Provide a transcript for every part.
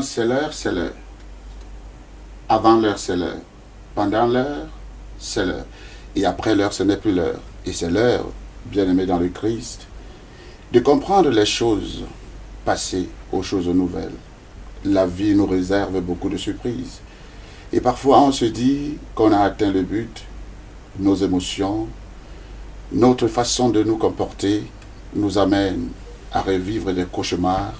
c'est l'heure, c'est l'heure. Avant l'heure, c'est l'heure. Pendant l'heure, c'est l'heure. Et après l'heure, ce n'est plus l'heure. Et c'est l'heure, bien-aimé dans le Christ, de comprendre les choses passées aux choses nouvelles. La vie nous réserve beaucoup de surprises. Et parfois, on se dit qu'on a atteint le but. Nos émotions, notre façon de nous comporter nous amène à revivre des cauchemars.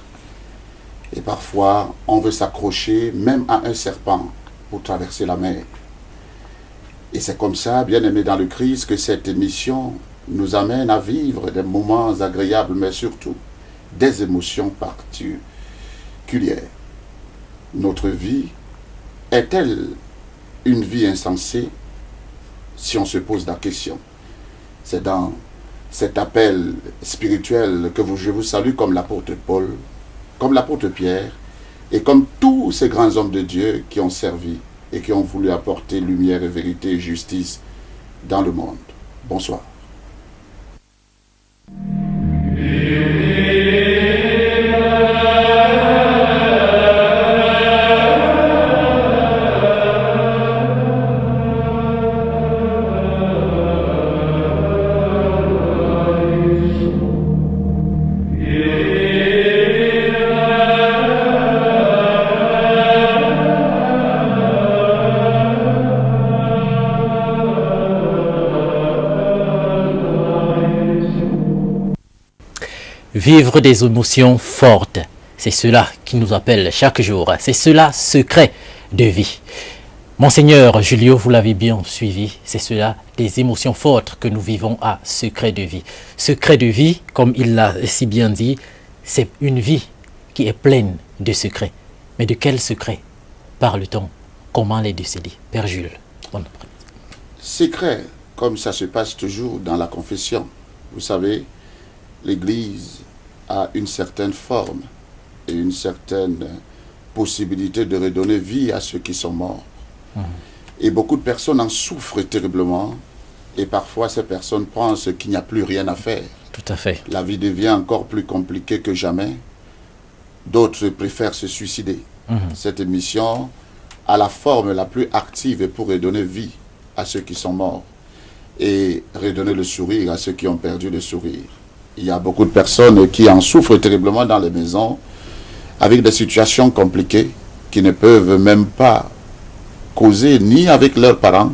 Et parfois, on veut s'accrocher même à un serpent pour traverser la mer. Et c'est comme ça, bien aimé dans le Christ, que cette émission nous amène à vivre des moments agréables, mais surtout des émotions particulières. Notre vie est-elle une vie insensée si on se pose la question? C'est dans cet appel spirituel que je vous salue comme l'apôtre Paul, comme l'apôtre Pierre, et comme tous ces grands hommes de Dieu qui ont servi et qui ont voulu apporter lumière et vérité et justice dans le monde. Bonsoir. Vivre des émotions fortes, c'est cela qui nous appelle chaque jour, c'est cela secret de vie. Monseigneur Julio, vous l'avez bien suivi, c'est cela des émotions fortes que nous vivons à secret de vie. Secret de vie, comme il l'a si bien dit, c'est une vie qui est pleine de secrets. Mais de quel secret parle-t-on? Comment les décéder? Père Jules. Bon. Secret, comme ça se passe toujours dans la confession. Vous savez, l'Église a une certaine forme et une certaine possibilité de redonner vie à ceux qui sont morts. Et beaucoup de personnes en souffrent terriblement et parfois ces personnes pensent qu'il n'y a plus rien à faire. Tout à fait. La vie devient encore plus compliquée que jamais. D'autres préfèrent se suicider. Cette émission a la forme la plus active pour redonner vie à ceux qui sont morts et redonner le sourire à ceux qui ont perdu le sourire. Il y a beaucoup de personnes qui en souffrent terriblement dans les maisons, avec des situations compliquées, qui ne peuvent même pas causer ni avec leurs parents,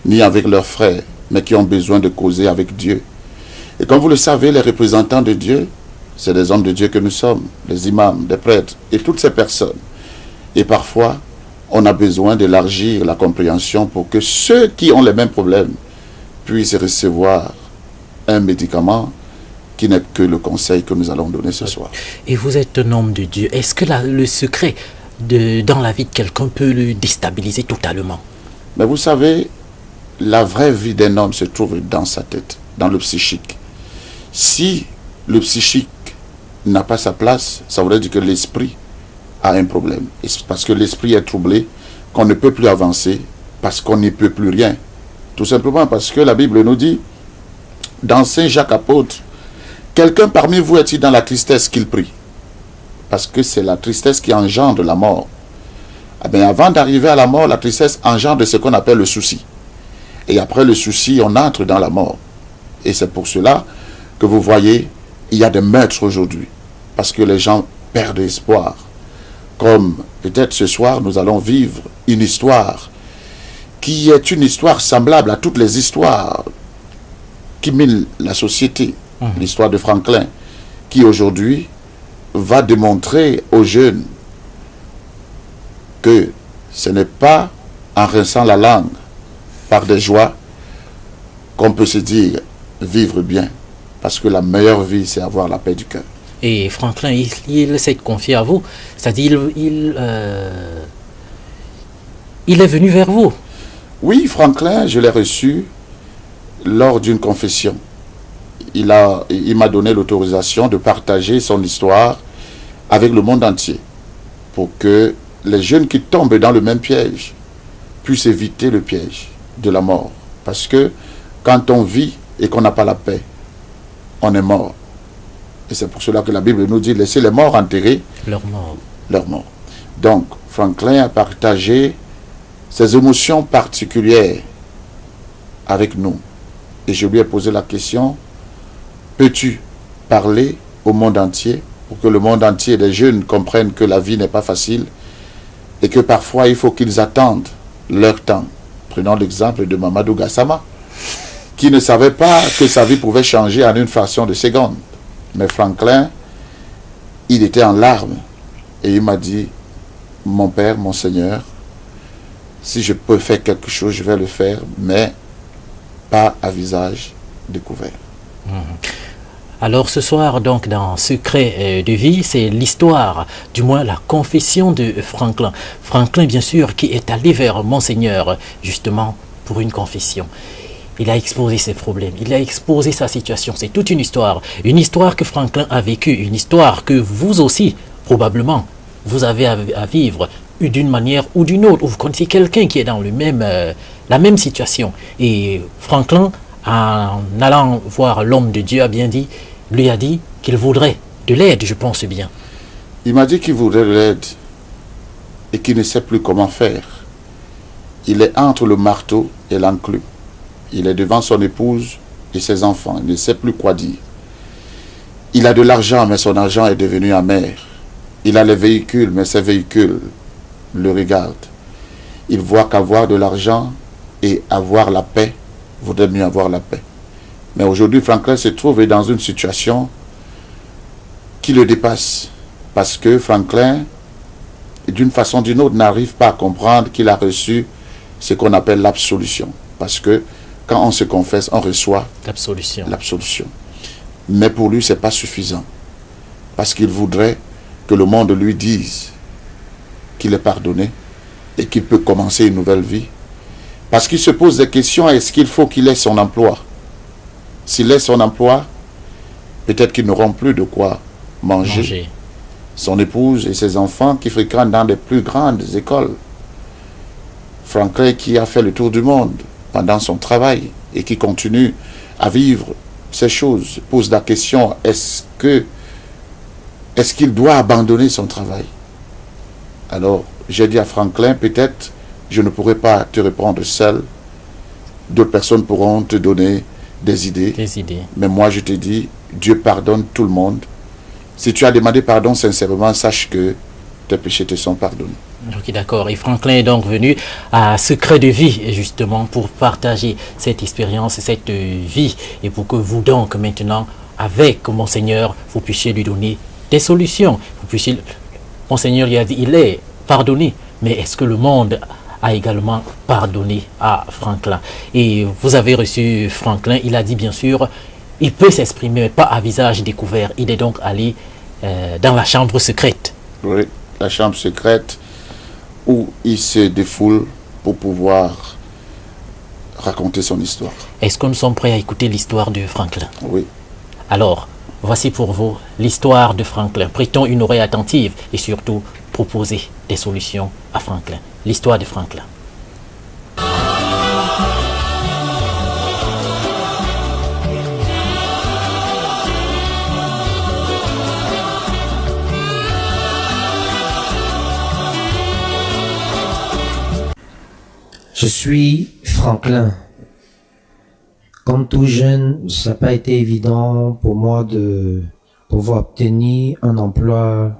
ni avec leurs frères, mais qui ont besoin de causer avec Dieu. Et comme vous le savez, les représentants de Dieu, c'est des hommes de Dieu que nous sommes, les imams, des prêtres, et toutes ces personnes. Et parfois, on a besoin d'élargir la compréhension pour que ceux qui ont les mêmes problèmes puissent recevoir un médicament qui n'est que le conseil que nous allons donner ce soir. Et vous êtes un homme de Dieu. Est-ce que le secret dans la vie de quelqu'un peut le déstabiliser totalement? Mais vous savez, la vraie vie d'un homme se trouve dans sa tête, dans le psychique. Si le psychique n'a pas sa place, ça voudrait dire que l'esprit a un problème. Et c'est parce que l'esprit est troublé qu'on ne peut plus avancer, parce qu'on n'y peut plus rien. Tout simplement parce que la Bible nous dit, dans Saint Jacques apôtre, quelqu'un parmi vous est-il dans la tristesse qu'il prie? Parce que c'est la tristesse qui engendre la mort. Eh bien, avant d'arriver à la mort, la tristesse engendre ce qu'on appelle le souci. Et après le souci, on entre dans la mort. Et c'est pour cela que vous voyez, il y a des meurtres aujourd'hui. Parce que les gens perdent espoir. Comme peut-être ce soir, nous allons vivre une histoire qui est une histoire semblable à toutes les histoires qui minent la société. L'histoire de Franklin, qui aujourd'hui va démontrer aux jeunes que ce n'est pas en rinçant la langue par des joies qu'on peut se dire vivre bien. Parce que la meilleure vie, c'est avoir la paix du cœur. Et Franklin, il s'est confié à vous. C'est-à-dire, il est venu vers vous. Oui, Franklin, je l'ai reçu lors d'une confession. Il m'a donné l'autorisation de partager son histoire avec le monde entier pour que les jeunes qui tombent dans le même piège puissent éviter le piège de la mort. Parce que quand on vit et qu'on n'a pas la paix, on est mort. Et c'est pour cela que la Bible nous dit, laissez les morts enterrer leur mort. leur mort. Donc, Franklin a partagé ses émotions particulières avec nous. Et je lui ai posé la question, peux-tu parler au monde entier pour que le monde entier des jeunes comprennent que la vie n'est pas facile et que parfois il faut qu'ils attendent leur temps. Prenons l'exemple de Mamadou Gassama, qui ne savait pas que sa vie pouvait changer en une fraction de seconde. Mais Franklin, il était en larmes et il m'a dit, mon père, mon Seigneur, si je peux faire quelque chose, je vais le faire, mais pas à visage découvert. Alors ce soir, donc, dans Secret de vie, c'est l'histoire, du moins la confession de Franklin. Franklin, bien sûr, qui est allé vers Monseigneur, justement, pour une confession. Il a exposé ses problèmes, il a exposé sa situation. C'est toute une histoire que Franklin a vécue, une histoire que vous aussi, probablement, vous avez à vivre d'une manière ou d'une autre, ou vous connaissez quelqu'un qui est dans la même situation. Et Franklin, en allant voir l'homme de Dieu, lui a dit qu'il voudrait de l'aide, je pense bien. Il m'a dit qu'il voudrait de l'aide et qu'il ne sait plus comment faire. Il est entre le marteau et l'enclume. Il est devant son épouse et ses enfants. Il ne sait plus quoi dire. Il a de l'argent, mais son argent est devenu amer. Il a les véhicules, mais ces véhicules le regardent. Il voit qu'avoir de l'argent et avoir la paix, vaudrait mieux avoir la paix. Mais aujourd'hui, Franklin se trouve dans une situation qui le dépasse. Parce que Franklin, d'une façon ou d'une autre, n'arrive pas à comprendre qu'il a reçu ce qu'on appelle l'absolution. Parce que quand on se confesse, on reçoit l'absolution. Mais pour lui, ce n'est pas suffisant. Parce qu'il voudrait que le monde lui dise qu'il est pardonné et qu'il peut commencer une nouvelle vie. Parce qu'il se pose des questions, est-ce qu'il faut qu'il ait son emploi? S'il ait son emploi, peut-être qu'ils n'auront plus de quoi manger. Son épouse et ses enfants qui fréquentent dans les plus grandes écoles. Franklin qui a fait le tour du monde pendant son travail et qui continue à vivre ces choses, pose la question, est-ce qu'il doit abandonner son travail? Alors, j'ai dit à Franklin, peut-être je ne pourrai pas te répondre seul, d'autres personnes pourront te donner des idées. Mais moi je te dis, Dieu pardonne tout le monde. Si tu as demandé pardon sincèrement, sache que tes péchés te sont pardonnés. Ok, d'accord. Et Franklin est donc venu à Secret de vie, justement, pour partager cette expérience, cette vie, et pour que vous donc, maintenant, avec Monseigneur, vous puissiez lui donner des solutions. Monseigneur lui a dit, il est pardonné, mais est-ce que le monde a également pardonné à Franklin? Et vous avez reçu Franklin, il a dit bien sûr, il peut s'exprimer, mais pas à visage découvert. Il est donc allé dans la chambre secrète. Oui, la chambre secrète où il se défoule pour pouvoir raconter son histoire. Est-ce que nous sommes prêts à écouter l'histoire de Franklin? Oui. Alors, voici pour vous l'histoire de Franklin. Prêtons une oreille attentive et surtout proposer des solutions à Franklin. L'histoire de Franklin. Je suis Franklin. Comme tout jeune, ça n'a pas été évident pour moi de pouvoir obtenir un emploi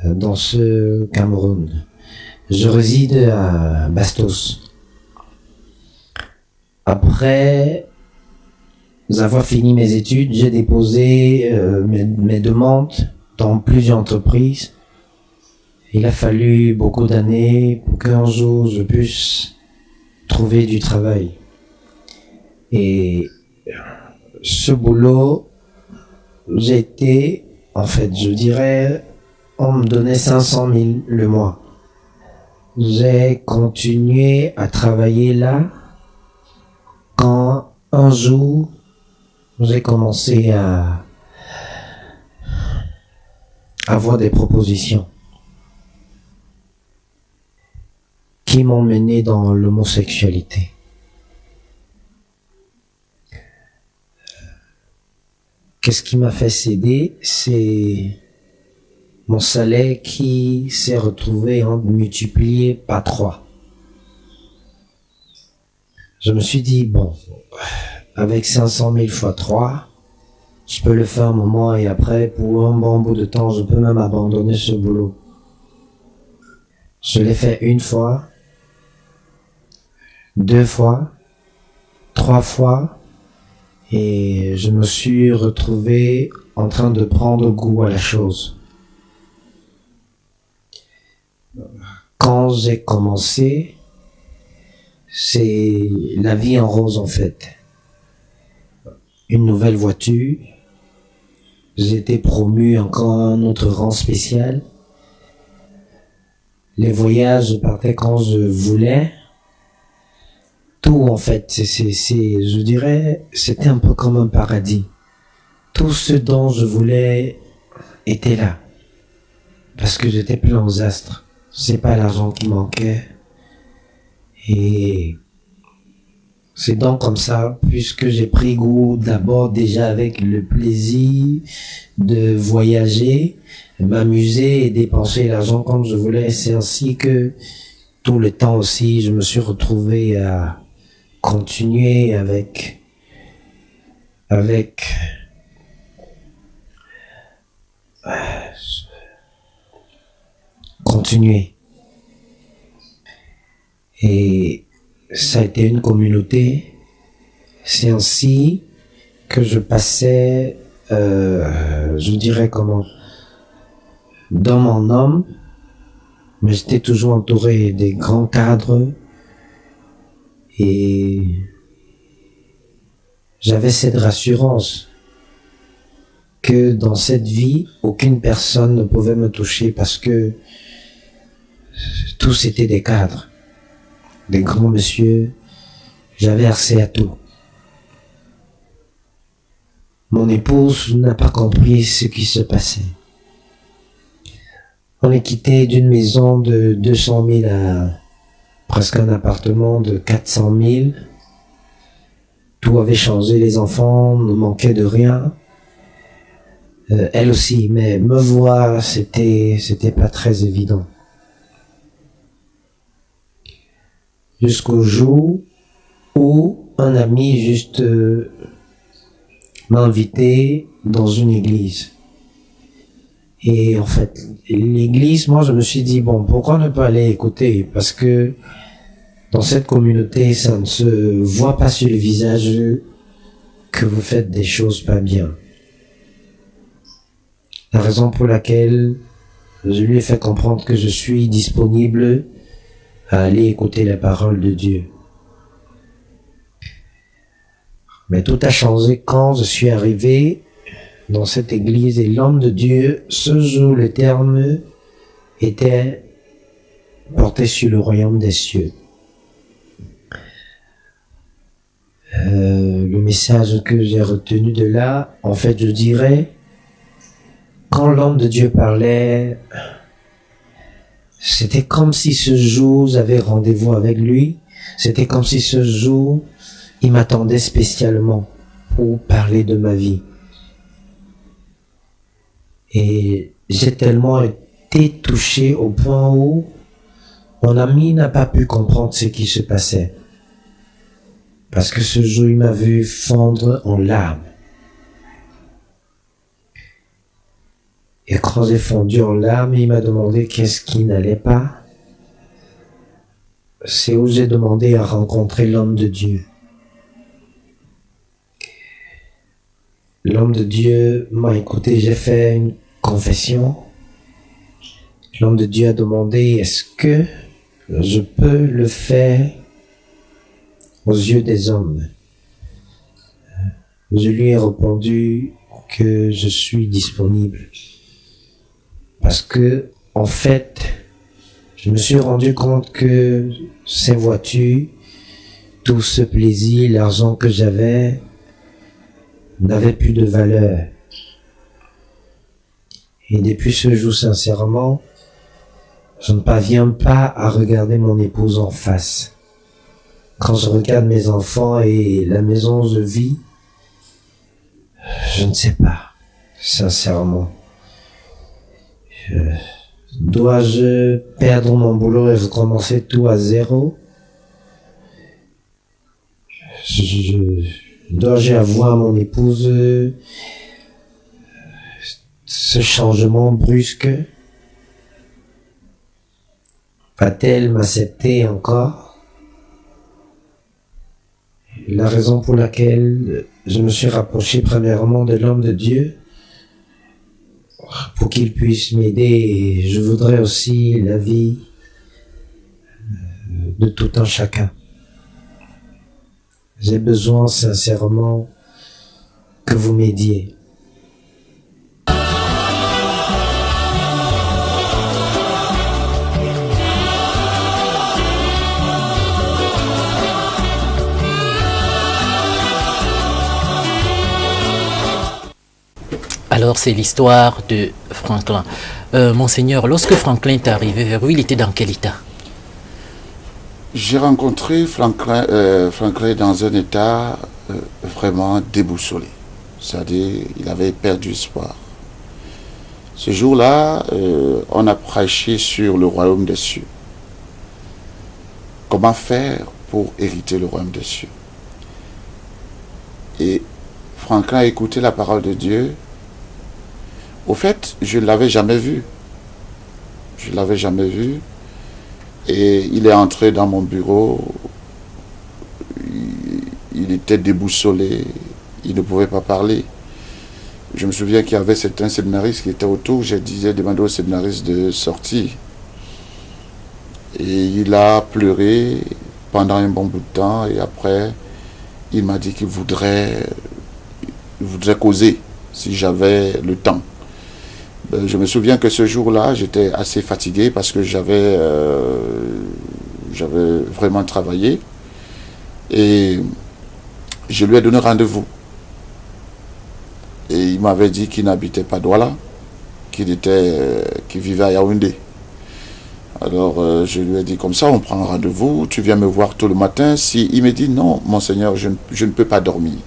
dans ce Cameroun. Je réside à Bastos. Après avoir fini mes études, j'ai déposé mes demandes dans plusieurs entreprises. Il a fallu beaucoup d'années pour qu'un jour je puisse trouver du travail. Et ce boulot, je dirais, on me donnait 500 000 le mois. J'ai continué à travailler là quand un jour j'ai commencé à avoir des propositions qui m'ont mené dans l'homosexualité. Qu'est-ce qui m'a fait céder? C'est mon salaire qui s'est retrouvé multiplié par 3. Je me suis dit, bon, avec 500 000 fois 3, je peux le faire un moment et après, pour un bon bout de temps, je peux même abandonner ce boulot. Je l'ai fait 1 fois, 2 fois, 3 fois, et je me suis retrouvé en train de prendre goût à la chose. Quand j'ai commencé, c'est la vie en rose en fait. Une nouvelle voiture, j'ai été promu encore à un autre rang spécial. Les voyages, je partais quand je voulais. Tout en fait, je dirais, c'était un peu comme un paradis. Tout ce dont je voulais était là. Parce que j'étais plein aux astres. C'est pas l'argent qui manquait. Et c'est donc comme ça, puisque j'ai pris goût d'abord déjà avec le plaisir de voyager, m'amuser et dépenser l'argent comme je voulais. C'est ainsi que tout le temps aussi, je me suis retrouvé à continuer continuer. Et ça a été une communauté. C'est ainsi que je passais, je dirais comment, dans mon homme, mais j'étais toujours entouré des grands cadres et j'avais cette rassurance que dans cette vie, aucune personne ne pouvait me toucher parce que tous étaient des cadres, des grands messieurs. J'avais accès à tout. Mon épouse n'a pas compris ce qui se passait. On est quitté d'une maison de 200 000 à presque un appartement de 400 000. Tout avait changé, les enfants ne manquaient de rien. Elle aussi, mais me voir, c'était pas très évident. Jusqu'au jour où un ami juste m'a invité dans une église. Et en fait, l'église, moi je me suis dit, bon, pourquoi ne pas aller écouter? Parce que dans cette communauté, ça ne se voit pas sur le visage que vous faites des choses pas bien. La raison pour laquelle je lui ai fait comprendre que je suis disponible à aller écouter la parole de Dieu. Mais tout a changé quand je suis arrivé dans cette église et l'homme de Dieu, ce jour, le terme était porté sur le royaume des cieux. Le message que j'ai retenu de là, en fait, je dirais, quand l'homme de Dieu parlait, c'était comme si ce jour, j'avais rendez-vous avec lui. C'était comme si ce jour, il m'attendait spécialement pour parler de ma vie. Et j'ai tellement été touché au point où mon ami n'a pas pu comprendre ce qui se passait. Parce que ce jour, il m'a vu fondre en larmes. Et quand j'ai fondu en larmes, il m'a demandé qu'est-ce qui n'allait pas. C'est où j'ai demandé à rencontrer l'homme de Dieu. L'homme de Dieu m'a écouté, j'ai fait une confession. L'homme de Dieu a demandé, est-ce que je peux le faire aux yeux des hommes? Je lui ai répondu que je suis disponible. Parce que, en fait, je me suis rendu compte que ces voitures, tout ce plaisir, l'argent que j'avais, n'avait plus de valeur. Et depuis ce jour, sincèrement, je ne parviens pas à regarder mon épouse en face. Quand je regarde mes enfants et la maison où je vis, je ne sais pas, sincèrement. Dois-je perdre mon boulot et recommencer tout à zéro? Dois-je avoir mon épouse ce changement brusque? Va-t-elle m'accepter encore? La raison pour laquelle je me suis rapproché premièrement de l'homme de Dieu, pour qu'il puisse m'aider, et je voudrais aussi l'avis de tout un chacun. J'ai besoin sincèrement que vous m'aidiez. Alors, c'est l'histoire de Franklin. Monseigneur, lorsque Franklin est arrivé vers vous, il était dans quel état? J'ai rencontré Franklin dans un état vraiment déboussolé. C'est-à-dire, il avait perdu espoir. Ce jour-là, on a prêché sur le royaume des cieux. Comment faire pour hériter le royaume des cieux? Et Franklin a écouté la parole de Dieu. Au fait, je ne l'avais jamais vu. Je ne l'avais jamais vu. Et il est entré dans mon bureau. Il était déboussolé. Il ne pouvait pas parler. Je me souviens qu'il y avait certains séminaristes qui étaient autour. J'ai demandé aux séminaristes de sortir. Et il a pleuré pendant un bon bout de temps. Et après, il m'a dit qu'il voudrait causer si j'avais le temps. Je me souviens que ce jour-là, j'étais assez fatigué parce que j'avais vraiment travaillé. Et je lui ai donné rendez-vous. Et il m'avait dit qu'il n'habitait pas Douala, qu'il vivait à Yaoundé. Alors je lui ai dit comme ça, on prend rendez-vous, tu viens me voir tout le matin. Il me dit non, monseigneur, je ne peux pas dormir.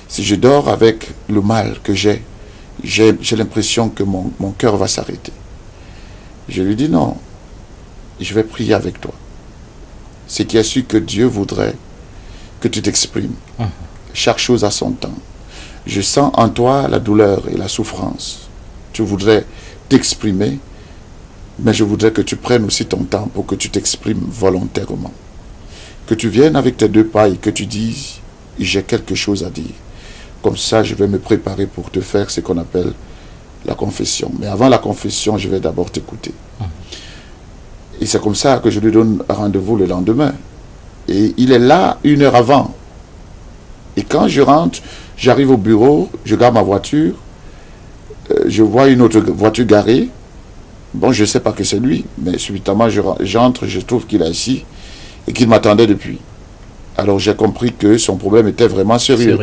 Si je dors avec le mal que j'ai l'impression que mon cœur va s'arrêter. Je lui dis non, je vais prier avec toi. C'est qui a su que Dieu voudrait que tu t'exprimes. Chaque chose a son temps. Je sens en toi la douleur et la souffrance. Tu voudrais t'exprimer, mais je voudrais que tu prennes aussi ton temps pour que tu t'exprimes volontairement. Que tu viennes avec tes deux pas et que tu dises, j'ai quelque chose à dire. Comme ça, je vais me préparer pour te faire ce qu'on appelle la confession. Mais avant la confession, je vais d'abord t'écouter. Et c'est comme ça que je lui donne rendez-vous le lendemain. Et il est là 1 heure avant. Et quand je rentre, j'arrive au bureau, je garde ma voiture, je vois une autre voiture garée. Bon, je ne sais pas que c'est lui, mais subitement, j'entre, je trouve qu'il est assis et qu'il m'attendait depuis. Alors j'ai compris que son problème était vraiment sérieux.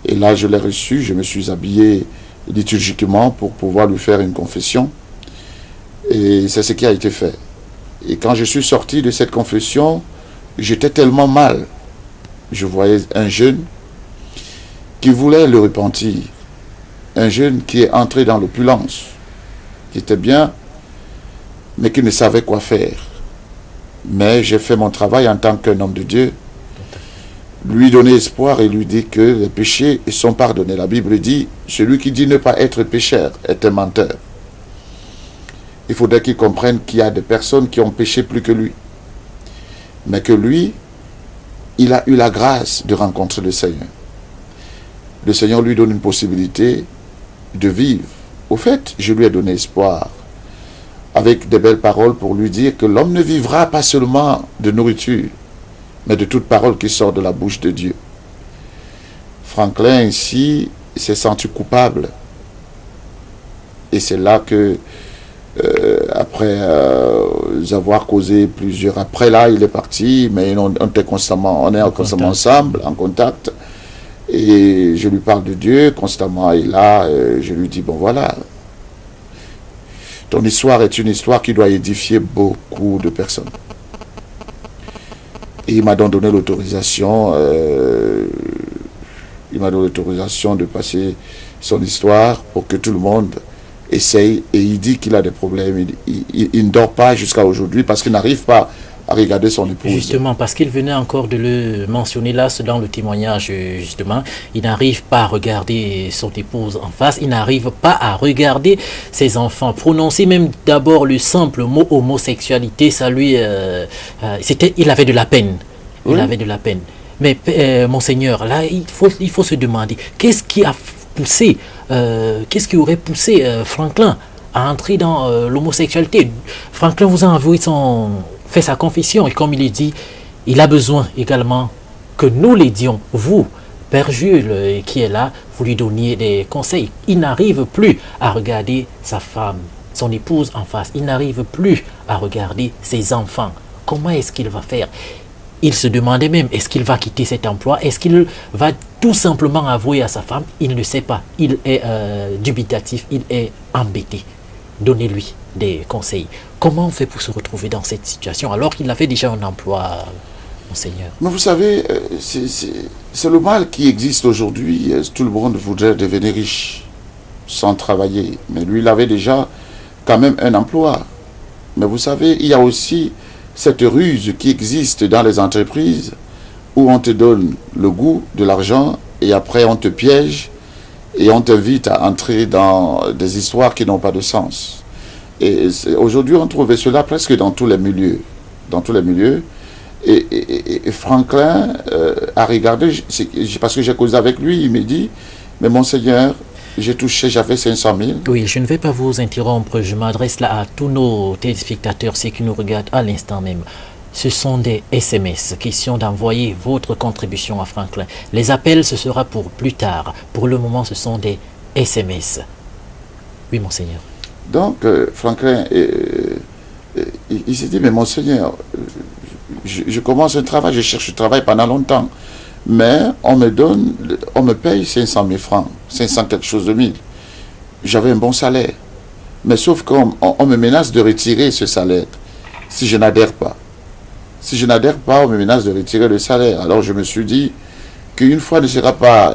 Et là, je l'ai reçu, je me suis habillé liturgiquement pour pouvoir lui faire une confession. Et c'est ce qui a été fait. Et quand je suis sorti de cette confession, j'étais tellement mal. Je voyais un jeune qui voulait le repentir. Un jeune qui est entré dans l'opulence, qui était bien, mais qui ne savait quoi faire. Mais j'ai fait mon travail en tant qu'un homme de Dieu. Lui donner espoir et lui dire que les péchés sont pardonnés. La Bible dit, celui qui dit ne pas être pécheur est un menteur. Il faudrait qu'il comprenne qu'il y a des personnes qui ont péché plus que lui. Mais que lui, il a eu la grâce de rencontrer le Seigneur. Le Seigneur lui donne une possibilité de vivre. Au fait, je lui ai donné espoir avec des belles paroles pour lui dire que l'homme ne vivra pas seulement de nourriture, mais de toute parole qui sort de la bouche de Dieu. Franklin, ici, s'est senti coupable. Et c'est là que, après avoir causé plusieurs... Après là, il est parti, mais on est constamment ensemble, en contact. Et je lui parle de Dieu constamment. Et là, je lui dis, bon voilà, ton histoire est une histoire qui doit édifier beaucoup de personnes. Et il m'a donc donné l'autorisation, de passer son histoire pour que tout le monde essaye et il dit qu'il a des problèmes. Il ne dort pas jusqu'à aujourd'hui parce qu'il n'arrive pas à regarder son épouse. Justement, parce qu'il venait encore de le mentionner là, dans le témoignage, justement, il n'arrive pas à regarder son épouse en face, il n'arrive pas à regarder ses enfants. Prononcer même d'abord le simple mot homosexualité, ça lui, il avait de la peine. Il avait de la peine. Mais monseigneur, là, il faut se demander, qu'est-ce qui a poussé, qu'est-ce qui aurait poussé Franklin à entrer dans l'homosexualité? Franklin vous a avoué fait sa confession et comme il est dit, il a besoin également que nous l'aidions, vous, Père Jules qui est là, vous lui donniez des conseils. Il n'arrive plus à regarder sa femme, son épouse en face. Il n'arrive plus à regarder ses enfants. Comment est-ce qu'il va faire? Il se demandait même, est-ce qu'il va quitter cet emploi? Est-ce qu'il va tout simplement avouer à sa femme? Il ne sait pas. Il est dubitatif, il est embêté. Donnez-lui des conseils. Comment on fait pour se retrouver dans cette situation alors qu'il avait déjà un emploi, monseigneur? Mais vous savez, c'est le mal qui existe aujourd'hui. Tout le monde voudrait devenir riche sans travailler. Mais lui, il avait déjà quand même un emploi. Mais vous savez, il y a aussi cette ruse qui existe dans les entreprises où on te donne le goût de l'argent et après on te piège et on t'invite à entrer dans des histoires qui n'ont pas de sens. Et aujourd'hui, on trouvait cela presque dans tous les milieux. Dans tous les milieux. Et Franklin a regardé, parce que j'ai causé avec lui, il me dit, mais monseigneur, j'avais 500 000. Oui, je ne vais pas vous interrompre, je m'adresse là à tous nos téléspectateurs, ceux qui nous regardent à l'instant même. Ce sont des SMS, question d'envoyer votre contribution à Franklin. Les appels, ce sera pour plus tard. Pour le moment, ce sont des SMS. Oui, monseigneur. Donc, Franklin, il s'est dit, mais monseigneur, je commence un travail, je cherche du travail pendant longtemps, mais on me paye 500 000 francs, 500 quelque chose de mille. J'avais un bon salaire. Mais sauf qu'on me menace de retirer ce salaire si je n'adhère pas. Si je n'adhère pas, on me menace de retirer le salaire. Alors je me suis dit qu'une fois ne sera pas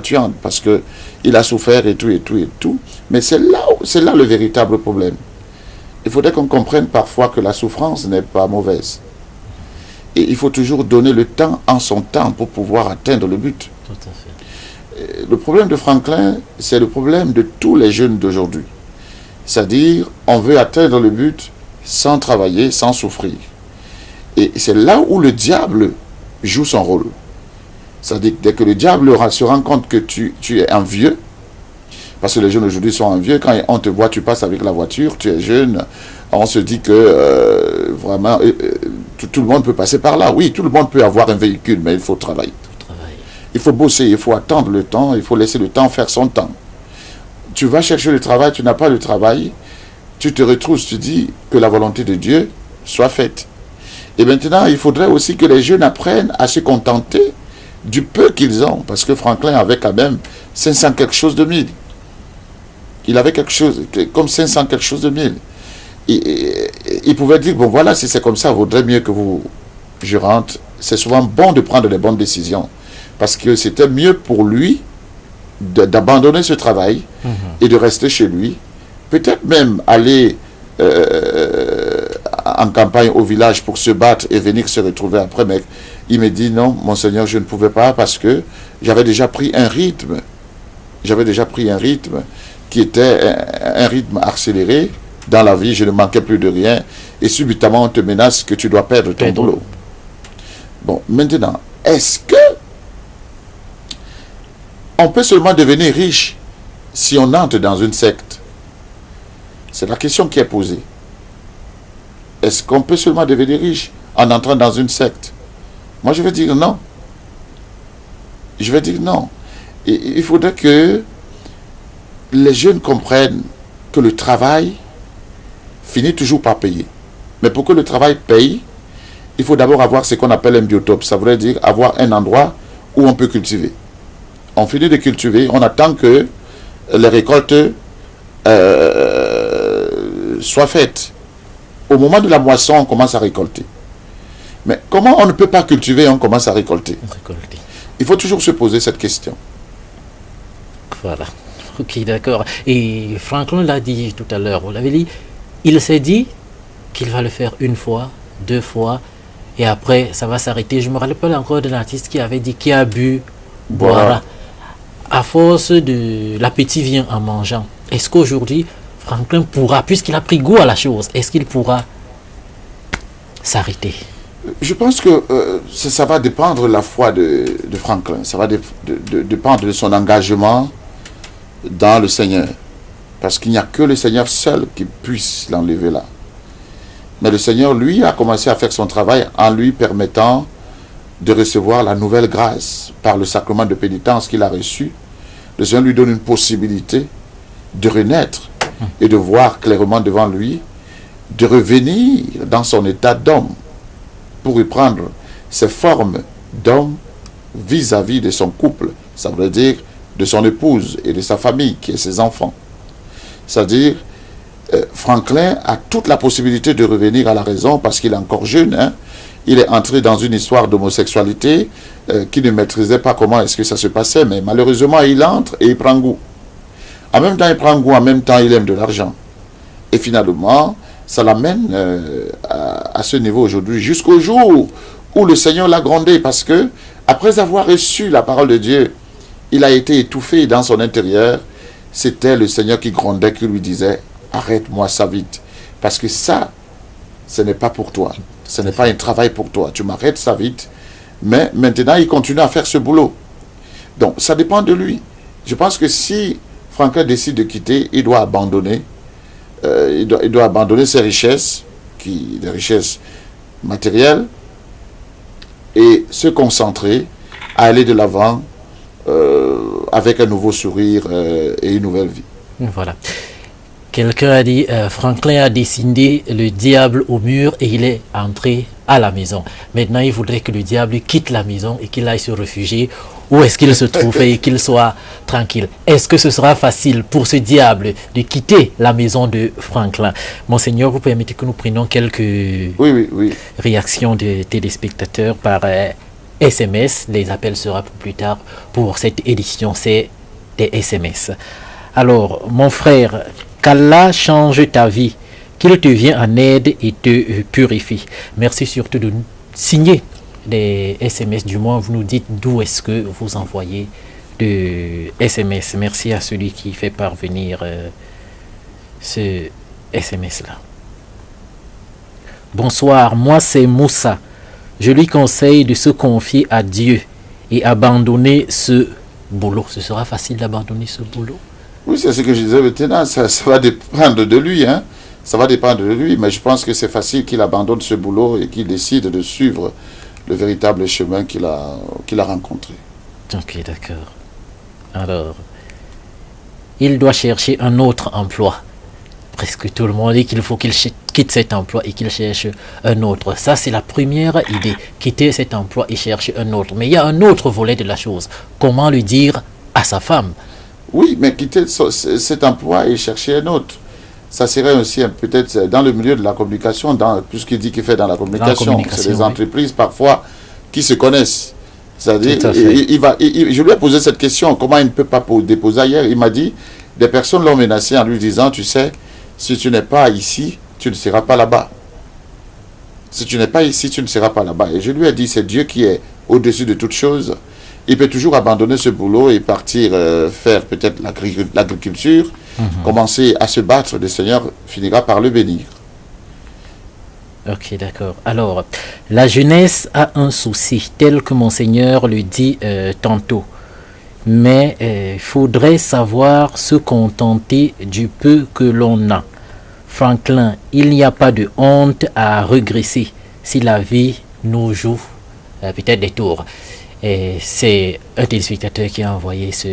tuante parce qu'il a souffert et tout, et tout, et tout. Mais c'est là le véritable problème. Il faudrait qu'on comprenne parfois que la souffrance n'est pas mauvaise. Et il faut toujours donner le temps en son temps pour pouvoir atteindre le but. Tout à fait. Le problème de Franklin, c'est le problème de tous les jeunes d'aujourd'hui. C'est-à-dire, on veut atteindre le but sans travailler, sans souffrir. Et c'est là où le diable joue son rôle. C'est-à-dire que dès que le diable se rend compte que tu es un vieux, parce que les jeunes aujourd'hui sont un vieux, quand on te voit, tu passes avec la voiture, tu es jeune, on se dit que vraiment, tout le monde peut passer par là. Oui, tout le monde peut avoir un véhicule, mais il faut travailler. Il faut bosser, il faut attendre le temps, il faut laisser le temps faire son temps. Tu vas chercher le travail, tu n'as pas le travail, tu te retrousses, tu dis que la volonté de Dieu soit faite. Et maintenant, il faudrait aussi que les jeunes apprennent à se contenter du peu qu'ils ont. Parce que Franklin avait quand même 500 quelque chose de mille. Il avait quelque chose, comme 500 quelque chose de mille. Il pouvait dire, bon voilà, si c'est comme ça, il vaudrait mieux que je rentre. C'est souvent bon de prendre les bonnes décisions. Parce que c'était mieux pour lui d'abandonner ce travail et de rester chez lui. Peut-être même aller en campagne au village pour se battre et venir se retrouver après. Mais il me dit non, monseigneur, je ne pouvais pas parce que j'avais déjà pris un rythme. J'avais déjà pris un rythme qui était un rythme accéléré. Dans la vie, je ne manquais plus de rien. Et subitement, on te menace que tu dois perdre ton boulot. Bon, maintenant, est-ce que on peut seulement devenir riche si on entre dans une secte? C'est la question qui est posée. Est-ce qu'on peut seulement devenir riche en entrant dans une secte? Moi, je vais dire non. Je vais dire non. Et il faudrait que les jeunes comprennent que le travail finit toujours par payer. Mais pour que le travail paye, il faut d'abord avoir ce qu'on appelle un biotope. Ça voudrait dire avoir un endroit où on peut cultiver. On finit de cultiver, on attend que les récoltes soient faites. Au moment de la moisson, on commence à récolter. Mais comment on ne peut pas cultiver et on commence à récolter? Il faut toujours se poser cette question. Voilà. Ok, d'accord. Et Franklin l'a dit tout à l'heure, vous l'avez dit, il s'est dit qu'il va le faire une fois, deux fois, et après ça va s'arrêter. Je me rappelle encore d'un artiste qui avait dit qui a bu, boira. À force de l'appétit vient en mangeant. Est-ce qu'aujourd'hui, Franklin pourra, puisqu'il a pris goût à la chose, est-ce qu'il pourra s'arrêter? Je pense que ça va dépendre de la foi de Franklin. Ça va dépendre de son engagement dans le Seigneur. Parce qu'il n'y a que le Seigneur seul qui puisse l'enlever là. Mais le Seigneur, lui, a commencé à faire son travail en lui permettant de recevoir la nouvelle grâce par le sacrement de pénitence qu'il a reçu. Le Seigneur lui donne une possibilité de renaître et de voir clairement devant lui, de revenir dans son état d'homme pour reprendre ses formes d'homme vis-à-vis de son couple, ça veut dire de son épouse et de sa famille, qui est ses enfants. C'est-à-dire, Franklin a toute la possibilité de revenir à la raison parce qu'il est encore jeune. Hein. Il est entré dans une histoire d'homosexualité qu'il ne maîtrisait pas comment est-ce que ça se passait, mais malheureusement, il entre et il prend goût. En même temps, il prend goût, en même temps, il aime de l'argent. Et finalement, ça l'amène à ce niveau aujourd'hui, jusqu'au jour où le Seigneur l'a grondé, parce que, après avoir reçu la parole de Dieu, il a été étouffé dans son intérieur. C'était le Seigneur qui grondait, qui lui disait, arrête-moi ça vite, parce que ça, ce n'est pas pour toi, ce n'est pas un travail pour toi, tu m'arrêtes ça vite, mais maintenant il continue à faire ce boulot. Donc ça dépend de lui. Je pense que si Franklin décide de quitter, il doit abandonner, il doit abandonner ses richesses, des richesses matérielles, et se concentrer à aller de l'avant avec un nouveau sourire et une nouvelle vie. Voilà. Quelqu'un a dit, Franklin a dessiné le diable au mur et il est entré à la maison. Maintenant, il voudrait que le diable quitte la maison et qu'il aille se réfugier où est-ce qu'il se trouve et qu'il soit tranquille. Est-ce que ce sera facile pour ce diable de quitter la maison de Franklin? Monseigneur, vous permettez que nous prenions quelques réactions des téléspectateurs par SMS. Les appels seront pour plus tard pour cette édition. C'est des SMS. Alors, mon frère, qu'Allah change ta vie, qu'il te vienne en aide et te purifie. Merci surtout de nous signer des SMS, du moins vous nous dites d'où est-ce que vous envoyez de SMS. Merci à celui qui fait parvenir ce SMS-là. Bonsoir, moi c'est Moussa. Je lui conseille de se confier à Dieu et abandonner ce boulot. Ce sera facile d'abandonner ce boulot? Oui, c'est ce que je disais maintenant, ça va dépendre de lui, hein. Ça va dépendre de lui, mais je pense que c'est facile qu'il abandonne ce boulot et qu'il décide de suivre le véritable chemin qu'il a rencontré. Ok, d'accord. Alors, il doit chercher un autre emploi. Presque tout le monde dit qu'il faut qu'il quitte cet emploi et qu'il cherche un autre. Ça, c'est la première idée. Quitter cet emploi et chercher un autre. Mais il y a un autre volet de la chose. Comment le dire à sa femme? Oui, mais quitter cet emploi et chercher un autre. Ça serait aussi peut-être dans le milieu de la communication, puisqu'il dit qu'il fait dans la communication. C'est des entreprises parfois qui se connaissent. C'est-à-dire, je lui ai posé cette question, comment il ne peut pas déposer ailleurs. Il m'a dit, des personnes l'ont menacé en lui disant, tu sais, si tu n'es pas ici, tu ne seras pas là-bas. Si tu n'es pas ici, tu ne seras pas là-bas. Et je lui ai dit, c'est Dieu qui est au-dessus de toutes choses. Il peut toujours abandonner ce boulot et partir faire peut-être l'agriculture, commencer à se battre. Le Seigneur finira par le bénir. Ok, d'accord. Alors, la jeunesse a un souci, tel que Monseigneur le dit tantôt. Mais il faudrait savoir se contenter du peu que l'on a. Franklin, il n'y a pas de honte à regresser si la vie nous joue peut-être des tours. Et c'est un téléspectateur qui a envoyé ce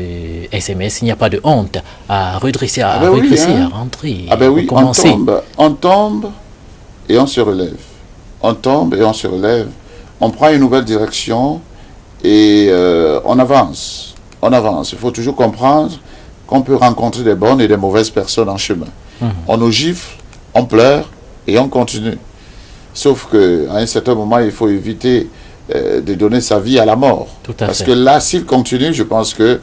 SMS. Il n'y a pas de honte à redresser, à regresser, à rentrer, à recommencer. On tombe et on se relève. On tombe et on se relève. On prend une nouvelle direction et on avance. On avance. Il faut toujours comprendre qu'on peut rencontrer des bonnes et des mauvaises personnes en chemin. On nous gifle, on pleure et on continue. Sauf qu'à un certain moment, il faut éviter de donner sa vie à la mort. Tout à Parce fait. que là, s'il continue, je pense que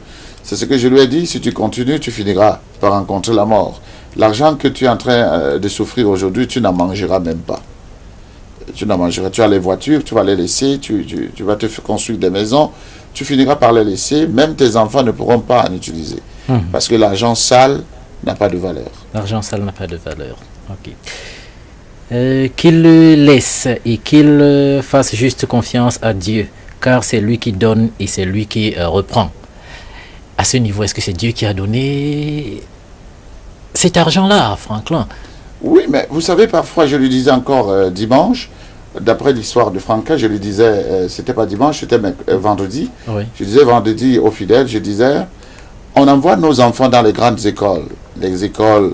C'est ce que je lui ai dit, si tu continues, tu finiras par rencontrer la mort. L'argent que tu es en train de souffrir aujourd'hui, tu n'en mangeras même pas. Tu n'en mangeras. Tu as les voitures, tu vas les laisser, tu vas te construire des maisons, tu finiras par les laisser, même tes enfants ne pourront pas en utiliser. Parce que l'argent sale n'a pas de valeur. L'argent sale n'a pas de valeur. Ok. Qu'il laisse et qu'il fasse juste confiance à Dieu, car c'est lui qui donne et c'est lui qui reprend. À ce niveau, est-ce que c'est Dieu qui a donné cet argent-là à Franklin? Oui, mais vous savez, parfois, je lui disais encore dimanche, d'après l'histoire de Franklin, je lui disais, c'était pas dimanche, c'était vendredi. Oui. Je disais vendredi aux fidèles, je disais, on envoie nos enfants dans les grandes écoles, les écoles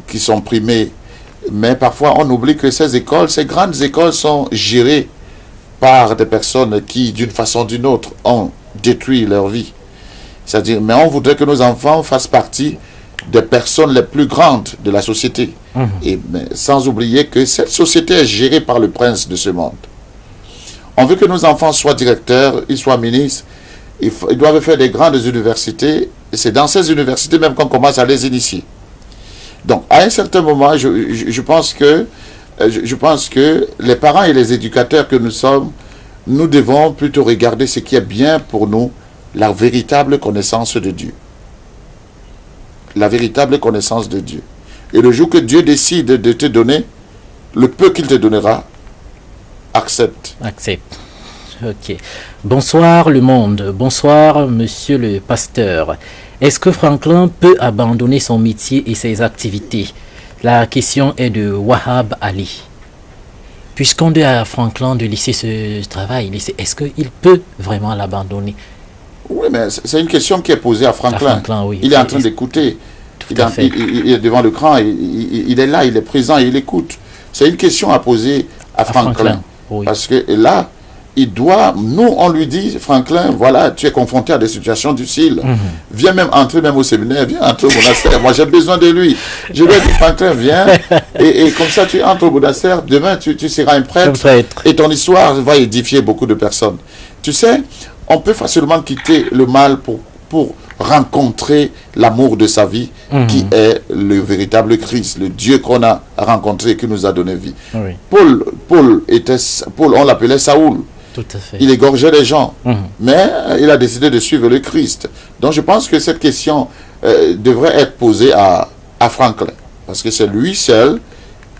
qui sont primées, mais parfois on oublie que ces grandes écoles sont gérées par des personnes qui, d'une façon ou d'une autre, ont détruit leur vie. C'est-à-dire, mais on voudrait que nos enfants fassent partie des personnes les plus grandes de la société. Et, mais sans oublier que cette société est gérée par le prince de ce monde. On veut que nos enfants soient directeurs, ils soient ministres, ils doivent faire des grandes universités, et c'est dans ces universités même qu'on commence à les initier. Donc, à un certain moment, je pense que les parents et les éducateurs que nous sommes, nous devons plutôt regarder ce qui est bien pour nous, la véritable connaissance de Dieu. La véritable connaissance de Dieu. Et le jour que Dieu décide de te donner, le peu qu'il te donnera, accepte. Accepte. Ok. Bonsoir le monde. Bonsoir monsieur le pasteur. Est-ce que Franklin peut abandonner son métier et ses activités? La question est de Wahab Ali. Puisqu'on dit à Franklin de laisser ce travail, est-ce qu'il peut vraiment l'abandonner? Oui, mais c'est une question qui est posée à Franklin. Oui. Il est en train d'écouter. Il est devant l'écran, il est là, il est présent, il écoute. C'est une question à poser à Franklin. Oui. Parce que là, il doit, nous on lui dit, Franklin, voilà, tu es confronté à des situations difficiles. Viens même entrer même au séminaire, viens entrer au monastère. Moi j'ai besoin de lui. Je lui ai dit, Franklin, viens. Et comme ça tu entres au monastère, demain tu seras un prêtre. Et ton histoire va édifier beaucoup de personnes. Tu sais, on peut facilement quitter le mal pour rencontrer l'amour de sa vie, qui est le véritable Christ, le Dieu qu'on a rencontré et qui nous a donné vie. Oui. Paul, on l'appelait Saoul. Tout à fait. Il égorgeait les gens, mais il a décidé de suivre le Christ. Donc je pense que cette question devrait être posée à Franklin, parce que c'est lui seul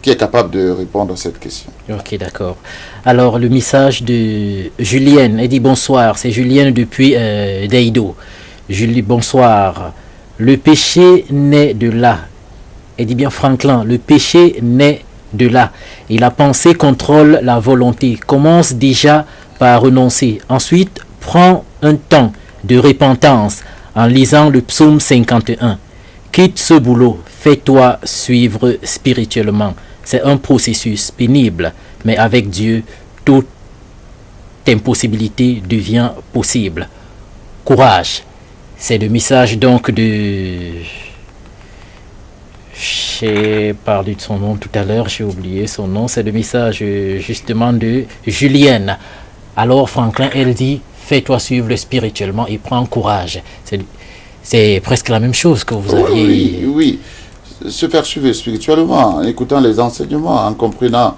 qui est capable de répondre à cette question. Ok, d'accord. Alors, le message de Julienne, elle dit bonsoir, c'est Julienne depuis Deido. Julie, bonsoir. Le péché naît de là. Elle dit bien Franklin, le péché naît de là. Et la pensée contrôle la volonté. Commence déjà par renoncer. Ensuite, prends un temps de repentance en lisant le psaume 51. Quitte ce boulot, fais-toi suivre spirituellement. C'est un processus pénible, mais avec Dieu, toute impossibilité devient possible. Courage. C'est le message donc de... J'ai parlé de son nom tout à l'heure, j'ai oublié son nom. C'est le message justement de Julienne. Alors Franklin, elle dit, fais-toi suivre spirituellement et prends courage. C'est presque la même chose que vous aviez... Oui. Se faire suivre spirituellement, en écoutant les enseignements, en comprenant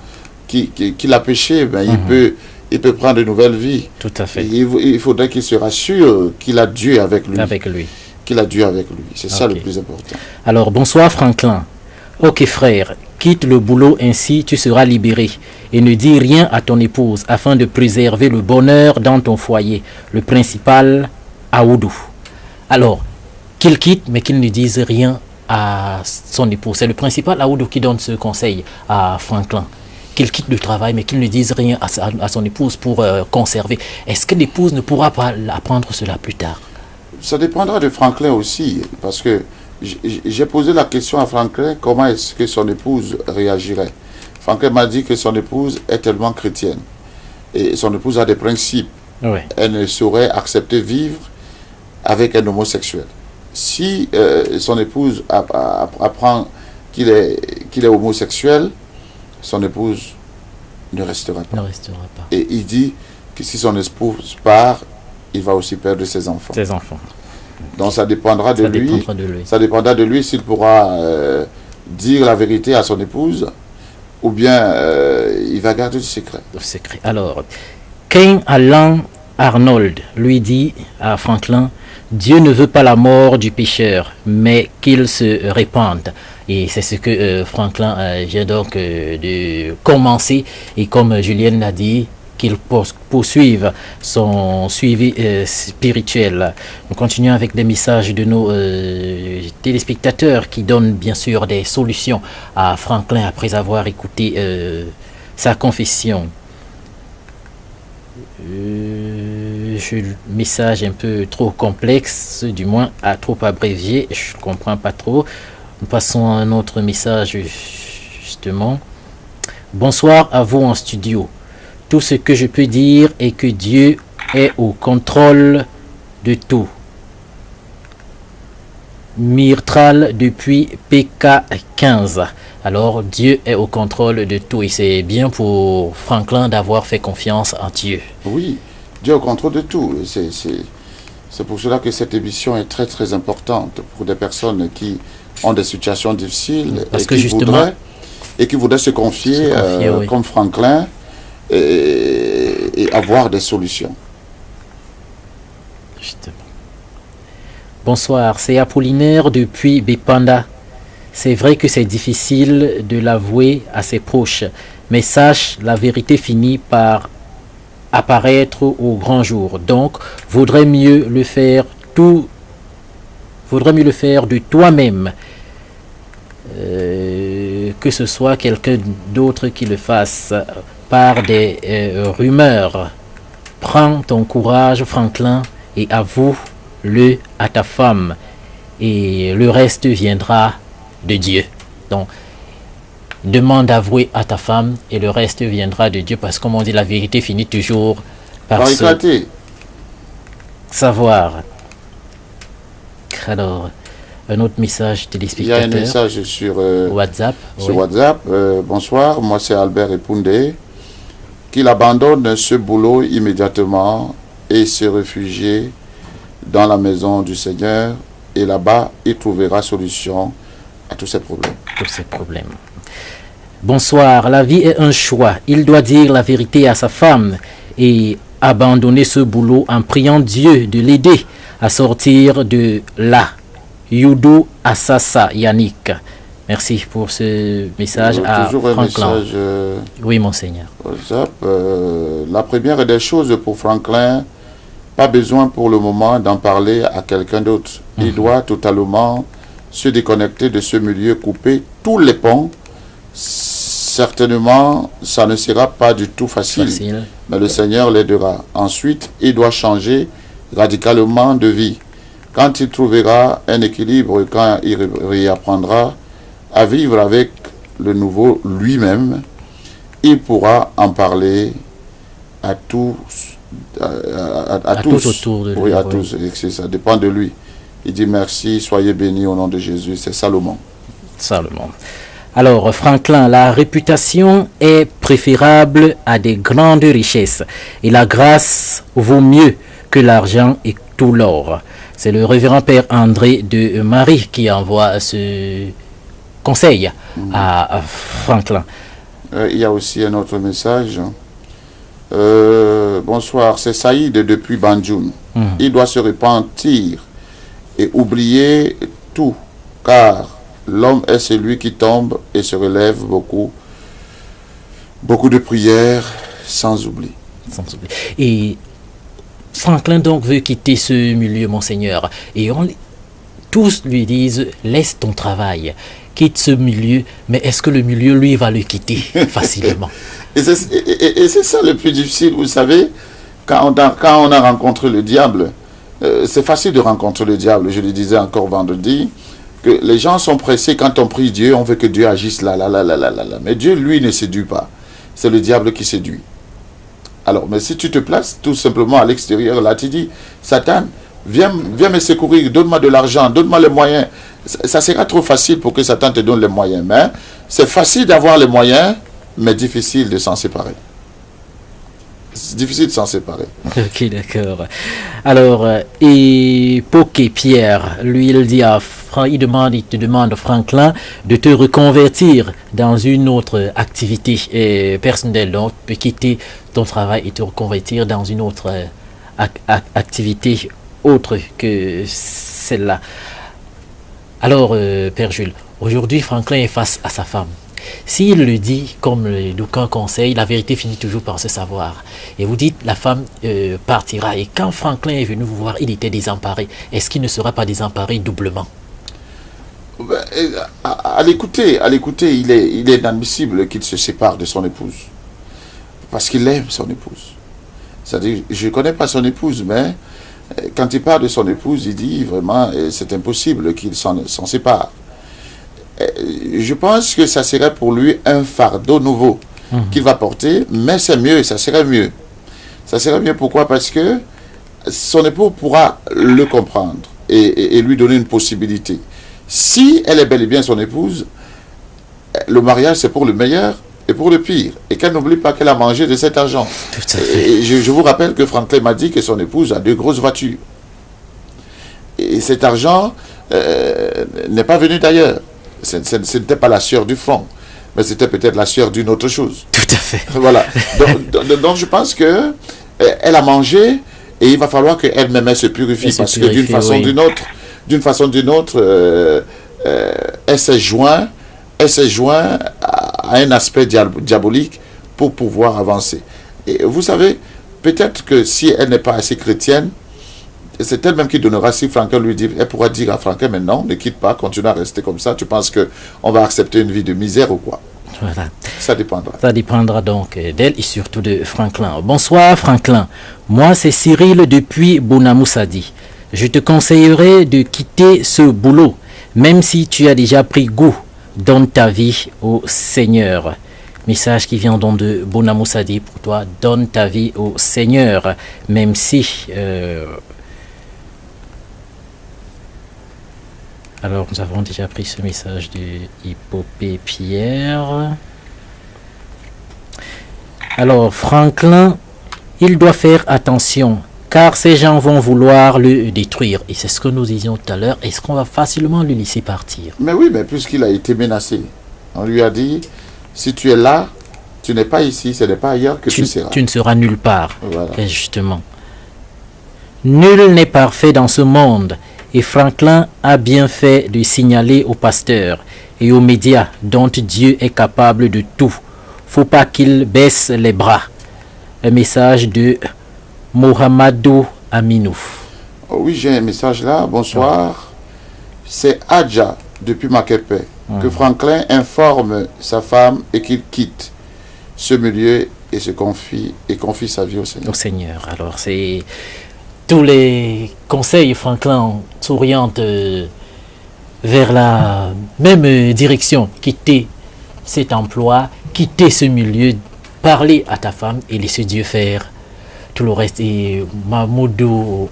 qu'il a péché, ben, il peut prendre une nouvelle vie. Tout à fait. Il faudrait qu'il se rassure qu'il a Dieu avec lui. Qu'il a Dieu avec lui. C'est ça le plus important. Alors, bonsoir Franklin. Ok frère, quitte le boulot, ainsi tu seras libéré. Et ne dis rien à ton épouse afin de préserver le bonheur dans ton foyer. Le principal, Aoudou. Alors, qu'il quitte, mais qu'il ne dise rien à son épouse. C'est le principal Aoudou qui donne ce conseil à Franklin. Qu'il quitte le travail, mais qu'il ne dise rien à son épouse pour conserver. Est-ce que l'épouse ne pourra pas apprendre cela plus tard? Ça dépendra de Franklin aussi, parce que j'ai posé la question à Franklin, comment est-ce que son épouse réagirait. Franklin m'a dit que son épouse est tellement chrétienne, et son épouse a des principes. Oui. Elle ne saurait accepter vivre avec un homosexuel. Si son épouse apprend qu'il est homosexuel, son épouse ne restera pas. Et il dit que si son épouse part, il va aussi perdre ses enfants. Donc ça dépendra de lui. dépendra de lui. Ça dépendra de lui s'il pourra dire la vérité à son épouse ou bien il va garder le secret. Le secret. Alors, Ken Alan Arnold lui dit à Franklin, Dieu ne veut pas la mort du pécheur, mais qu'il se répande. Et c'est ce que Franklin vient donc de commencer. Et comme Julienne l'a dit, qu'il poursuive son suivi spirituel. Nous continuons avec des messages de nos téléspectateurs qui donnent bien sûr des solutions à Franklin après avoir écouté sa confession. Message un peu trop complexe, du moins trop abrévié, je ne comprends pas trop. Nous passons à un autre message justement. Bonsoir à vous en studio. Tout ce que je peux dire est que Dieu est au contrôle de tout. Myrtral depuis PK15. Alors Dieu est au contrôle de tout et c'est bien pour Franklin d'avoir fait confiance en Dieu. Oui, Dieu est au contrôle de tout. C'est pour cela que cette émission est très très importante pour des personnes qui ont des situations difficiles et qui voudraient se confier oui, comme Franklin et avoir des solutions. Justement. Bonsoir, c'est Apollinaire depuis Bepanda. C'est vrai que c'est difficile de l'avouer à ses proches, mais sache, la vérité finit par apparaître au grand jour. Donc, vaudrait mieux le faire de toi-même, que ce soit quelqu'un d'autre qui le fasse par des rumeurs. Prends ton courage, Franklin, et avoue-le à ta femme, et le reste viendra de Dieu. Donc, demande d'avouer à ta femme et le reste viendra de Dieu, parce que comme on dit, la vérité finit toujours par se savoir. Alors, un autre message téléspectateur. Il y a un message sur WhatsApp. Sur oui. WhatsApp. Bonsoir, moi c'est Albert Epundé. Qu'il abandonne ce boulot immédiatement et se réfugie dans la maison du Seigneur, et là-bas il trouvera solution à tous ces problèmes. Tous ces problèmes. Bonsoir, la vie est un choix. Il doit dire la vérité à sa femme et abandonner ce boulot en priant Dieu de l'aider à sortir de là. Yudo Assasa Yannick. Merci pour ce message à Franklin. Oui, monseigneur. La première des choses pour Franklin, pas besoin pour le moment d'en parler à quelqu'un d'autre. Il doit totalement se déconnecter de ce milieu, couper tous les ponts. Certainement, ça ne sera pas du tout facile. Mais le Seigneur l'aidera. Ensuite, il doit changer radicalement de vie. Quand il trouvera un équilibre, quand il réapprendra à vivre avec le nouveau lui-même, il pourra en parler à tous, à tous autour de lui. Oui, à tous. Ça dépend de lui. Il dit merci, soyez bénis au nom de Jésus. C'est Salomon. Salomon. Alors, Franklin, la réputation est préférable à des grandes richesses et la grâce vaut mieux que l'argent et tout l'or. C'est le révérend Père André de Marie qui envoie ce conseil à Franklin. Il y a aussi un autre message. Bonsoir, c'est Saïd depuis Banjoun. Il doit se repentir et oublier tout, car l'homme est celui qui tombe et se relève beaucoup. Beaucoup de prières sans oubli. Et Franklin donc veut quitter ce milieu, monseigneur. Et tous lui disent, laisse ton travail, quitte ce milieu. Mais est-ce que le milieu, lui, va le quitter facilement? Et c'est ça le plus difficile, vous savez, quand on a rencontré le diable, c'est facile de rencontrer le diable. Je le disais encore vendredi, que les gens sont pressés quand on prie Dieu, on veut que Dieu agisse là. Mais Dieu, lui, ne séduit pas. C'est le diable qui séduit. Alors, mais si tu te places tout simplement à l'extérieur, là, tu dis, Satan, viens me secourir, donne-moi de l'argent, donne-moi les moyens. Ça sera trop facile pour que Satan te donne les moyens. Mais c'est facile d'avoir les moyens, mais difficile de s'en séparer. C'est difficile de s'en séparer. Ok, d'accord. Alors, et Poké Pierre, lui, il dit il te demande, Franklin, de te reconvertir dans une autre activité personnelle. Donc, tu peux quitter ton travail et te reconvertir dans une autre activité autre que celle-là. Alors, Père Jules, aujourd'hui, Franklin est face à sa femme. S'il le dit, comme d'aucuns conseil, la vérité finit toujours par se savoir. Et vous dites, la femme partira. Et quand Franklin est venu vous voir, il était désemparé. Est-ce qu'il ne sera pas désemparé doublement? À l'écouter, il est inadmissible qu'il se sépare de son épouse. Parce qu'il aime son épouse. C'est-à-dire, je ne connais pas son épouse, mais quand il parle de son épouse, il dit vraiment, c'est impossible qu'il s'en sépare. Je pense que ça serait pour lui un fardeau nouveau qu'il va porter, mais c'est mieux, ça serait mieux. Ça serait mieux, pourquoi? Parce que son époux pourra le comprendre et lui donner une possibilité. Si elle est bel et bien son épouse, le mariage c'est pour le meilleur et pour le pire. Et qu'elle n'oublie pas qu'elle a mangé de cet argent. Tout à fait. Et je vous rappelle que Franklin m'a dit que son épouse a 2 grosses voitures. Et cet argent n'est pas venu d'ailleurs. Ce n'était pas la sueur du front, mais c'était peut-être la sueur d'une autre chose. Tout à fait. Voilà. Donc je pense que elle a mangé et il va falloir qu'elle-même se purifie parce que d'une façon ou d'une autre, elle s'est joint à un aspect diabolique pour pouvoir avancer. Et vous savez, peut-être que si elle n'est pas assez chrétienne, c'est elle-même qui donnera, si Franklin lui dit, elle pourra dire à Franklin, mais non, ne quitte pas, continue à rester comme ça, tu penses qu'on va accepter une vie de misère ou quoi? Voilà. Ça dépendra. Ça dépendra donc d'elle et surtout de Franklin. Bonsoir Franklin, moi c'est Cyril depuis Bonamoussadi. Je te conseillerais de quitter ce boulot, même si tu as déjà pris goût. Donne ta vie au Seigneur. Message qui vient donc de Bonamoussadi pour toi, donne ta vie au Seigneur, même si... Alors, nous avons déjà pris ce message de Hippopée Pierre. Alors, Franklin, il doit faire attention, car ces gens vont vouloir le détruire. Et c'est ce que nous disions tout à l'heure. Est-ce qu'on va facilement le laisser partir? Mais oui, mais puisqu'il a été menacé, on lui a dit, si tu es là, tu n'es pas ici, ce n'est pas ailleurs que tu seras. Tu ne seras nulle part. Voilà. Et justement. Nul n'est parfait dans ce monde. Et Franklin a bien fait de signaler aux pasteurs et aux médias dont Dieu est capable de tout. Faut pas qu'ils baissent les bras. Un message de Mohamedou Aminou. Oh oui, j'ai un message là. Bonsoir. C'est Adja depuis Makepe. Que Franklin informe sa femme et qu'il quitte ce milieu et confie sa vie au Seigneur. Au Seigneur. Alors c'est... Tous les conseils, Franklin, s'orientent vers la même direction. Quitter cet emploi, quitter ce milieu, parler à ta femme et laisser Dieu faire tout le reste. Et Mohamedou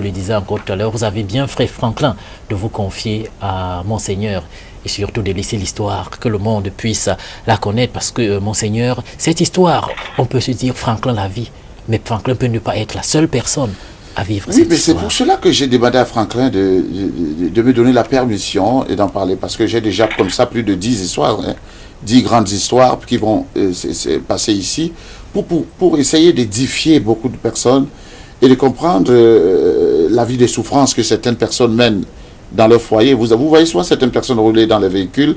le disait encore tout à l'heure, vous avez bien fait, Franklin, de vous confier à Monseigneur et surtout de laisser l'histoire, que le monde puisse la connaître, parce que Monseigneur, cette histoire, on peut se dire Franklin la vie, mais Franklin peut ne pas être la seule personne à vivre cette mais histoire. c'est pour cela que j'ai demandé à Franklin de me donner la permission et d'en parler, parce que j'ai déjà comme ça plus de 10 histoires, 10 grandes histoires qui vont se passer ici, pour essayer d'édifier beaucoup de personnes et de comprendre la vie de souffrance que certaines personnes mènent dans leur foyer. Vous voyez souvent certaines personnes rouler dans les véhicules,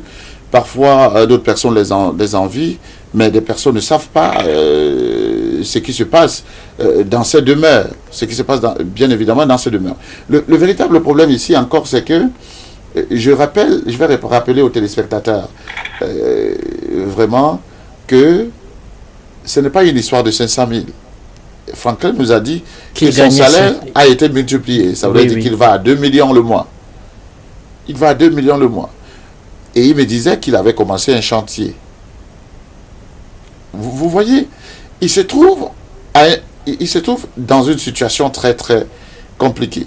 parfois d'autres personnes les envient, mais des personnes ne savent pas ce qui se passe dans ces demeures, ce qui se passe bien évidemment dans ces demeures. Le véritable problème ici encore, c'est que je vais rappeler aux téléspectateurs vraiment que ce n'est pas une histoire de 500 000. Franklin nous a dit que son salaire a été multiplié. Ça veut dire qu'il va à 2 millions le mois. Il va à 2 millions le mois. Et il me disait qu'il avait commencé un chantier. Vous voyez, il se trouve dans une situation très très compliquée.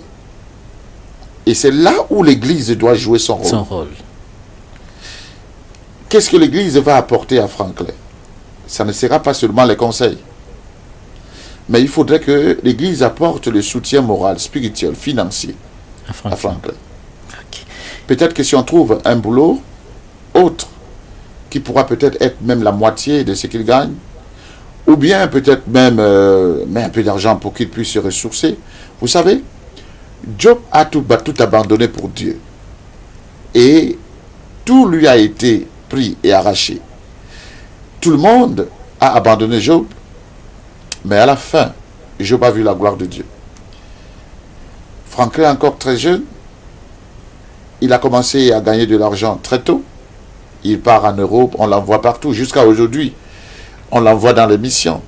Et c'est là où l'Église doit jouer son rôle. Qu'est-ce que l'Église va apporter à Franklin? Ça ne sera pas seulement les conseils. Mais il faudrait que l'Église apporte le soutien moral, spirituel, financier à Franklin. Ok. Peut-être que si on trouve un boulot autre, qui pourra peut-être être même la moitié de ce qu'il gagne, ou bien peut-être même mais un peu d'argent pour qu'il puisse se ressourcer. Vous savez, Job a tout abandonné pour Dieu. Et tout lui a été pris et arraché. Tout le monde a abandonné Job, mais à la fin, Job a vu la gloire de Dieu. Franklin est encore très jeune. Il a commencé à gagner de l'argent très tôt. Il part en Europe, on l'envoie partout. Jusqu'à aujourd'hui, on l'envoie dans les missions.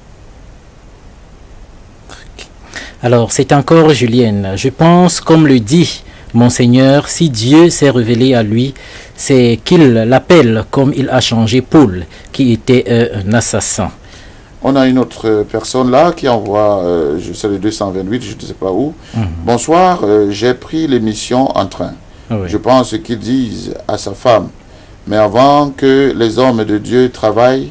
Alors, c'est encore Julienne. Je pense, comme le dit Monseigneur, si Dieu s'est révélé à lui, c'est qu'il l'appelle comme il a changé Paul, qui était un assassin. On a une autre personne là qui envoie, je sais le 228, je ne sais pas où. Bonsoir, j'ai pris l'émission en train. Oui. Je pense qu'ils disent à sa femme, mais avant que les hommes de Dieu travaillent,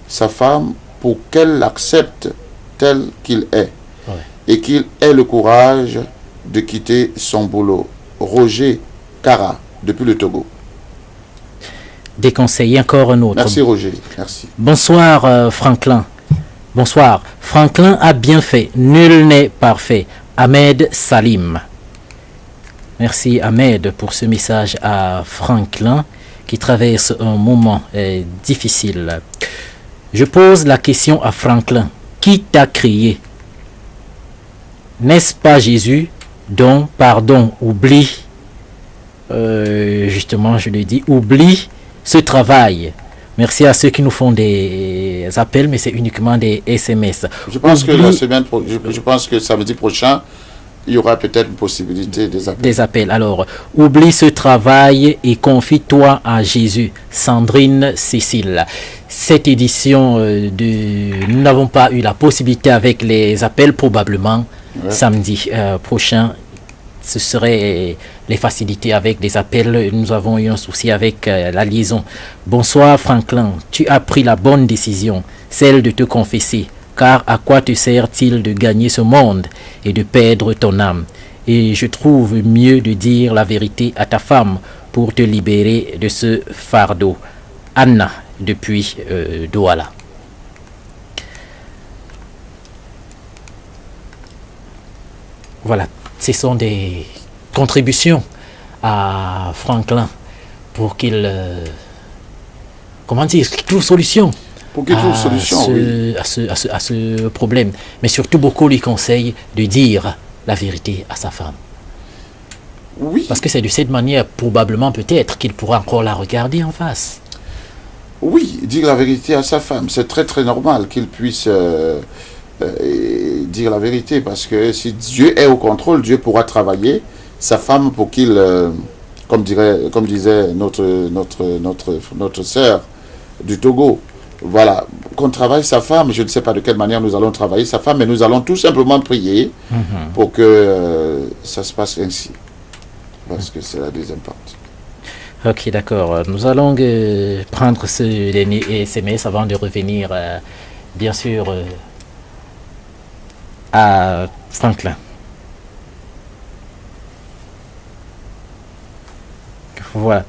sa femme, pour qu'elle l'accepte tel qu'il est, Oui. et qu'il ait le courage de quitter son boulot. Roger Cara, depuis le Togo. Déconseillé encore un autre. Merci Roger, merci. Bonsoir Franklin. Bonsoir. Franklin a bien fait. Nul n'est parfait. Ahmed Salim. Merci Ahmed pour ce message à Franklin qui traverse un moment difficile. Je pose la question à Franklin. Qui t'a créé? N'est-ce pas Jésus? Don, pardon, oublie. Justement, je le dis, oublie ce travail. Merci à ceux qui nous font des appels, mais c'est uniquement des SMS. Je pense que la semaine, je pense que samedi prochain, il y aura peut-être une possibilité des appels. Des appels. Alors, oublie ce travail et confie-toi à Jésus. Sandrine Cécile. Cette édition, nous n'avons pas eu la possibilité avec les appels, probablement samedi prochain. Ce serait les facilités avec des appels. Nous avons eu un souci avec la liaison. Bonsoir Franklin, tu as pris la bonne décision, celle de te confesser. Car à quoi te sert-il de gagner ce monde et de perdre ton âme? Et je trouve mieux de dire la vérité à ta femme pour te libérer de ce fardeau. Anna, depuis Douala. Voilà, ce sont des contributions à Franklin pour qu'il trouve solution. Pour qu'il trouve solution, à ce problème. Mais surtout, beaucoup lui conseillent de dire la vérité à sa femme. Oui. Parce que c'est de cette manière, probablement, peut-être, qu'il pourra encore la regarder en face. Oui, dire la vérité à sa femme. C'est très très normal qu'il puisse dire la vérité. Parce que si Dieu est au contrôle, Dieu pourra travailler sa femme pour qu'il, comme disait notre sœur du Togo, voilà, qu'on travaille sa femme. Je ne sais pas de quelle manière nous allons travailler sa femme, mais nous allons tout simplement prier pour que ça se passe ainsi. Parce que c'est la deuxième partie. Ok, d'accord. Nous allons prendre ce dernier SMS avant de revenir, bien sûr, à Franklin. Voilà.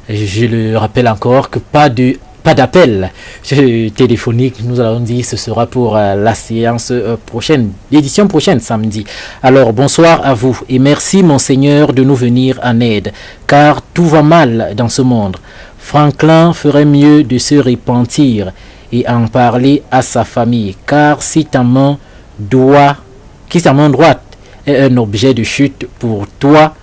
Je le rappelle encore que pas d'appel téléphonique. Nous allons dire ce sera pour la séance prochaine, l'édition prochaine, samedi. Alors, bonsoir à vous et merci, Monseigneur, de nous venir en aide, car tout va mal dans ce monde. Franklin ferait mieux de se repentir et en parler à sa famille, car si ta main droite est un objet de chute pour toi,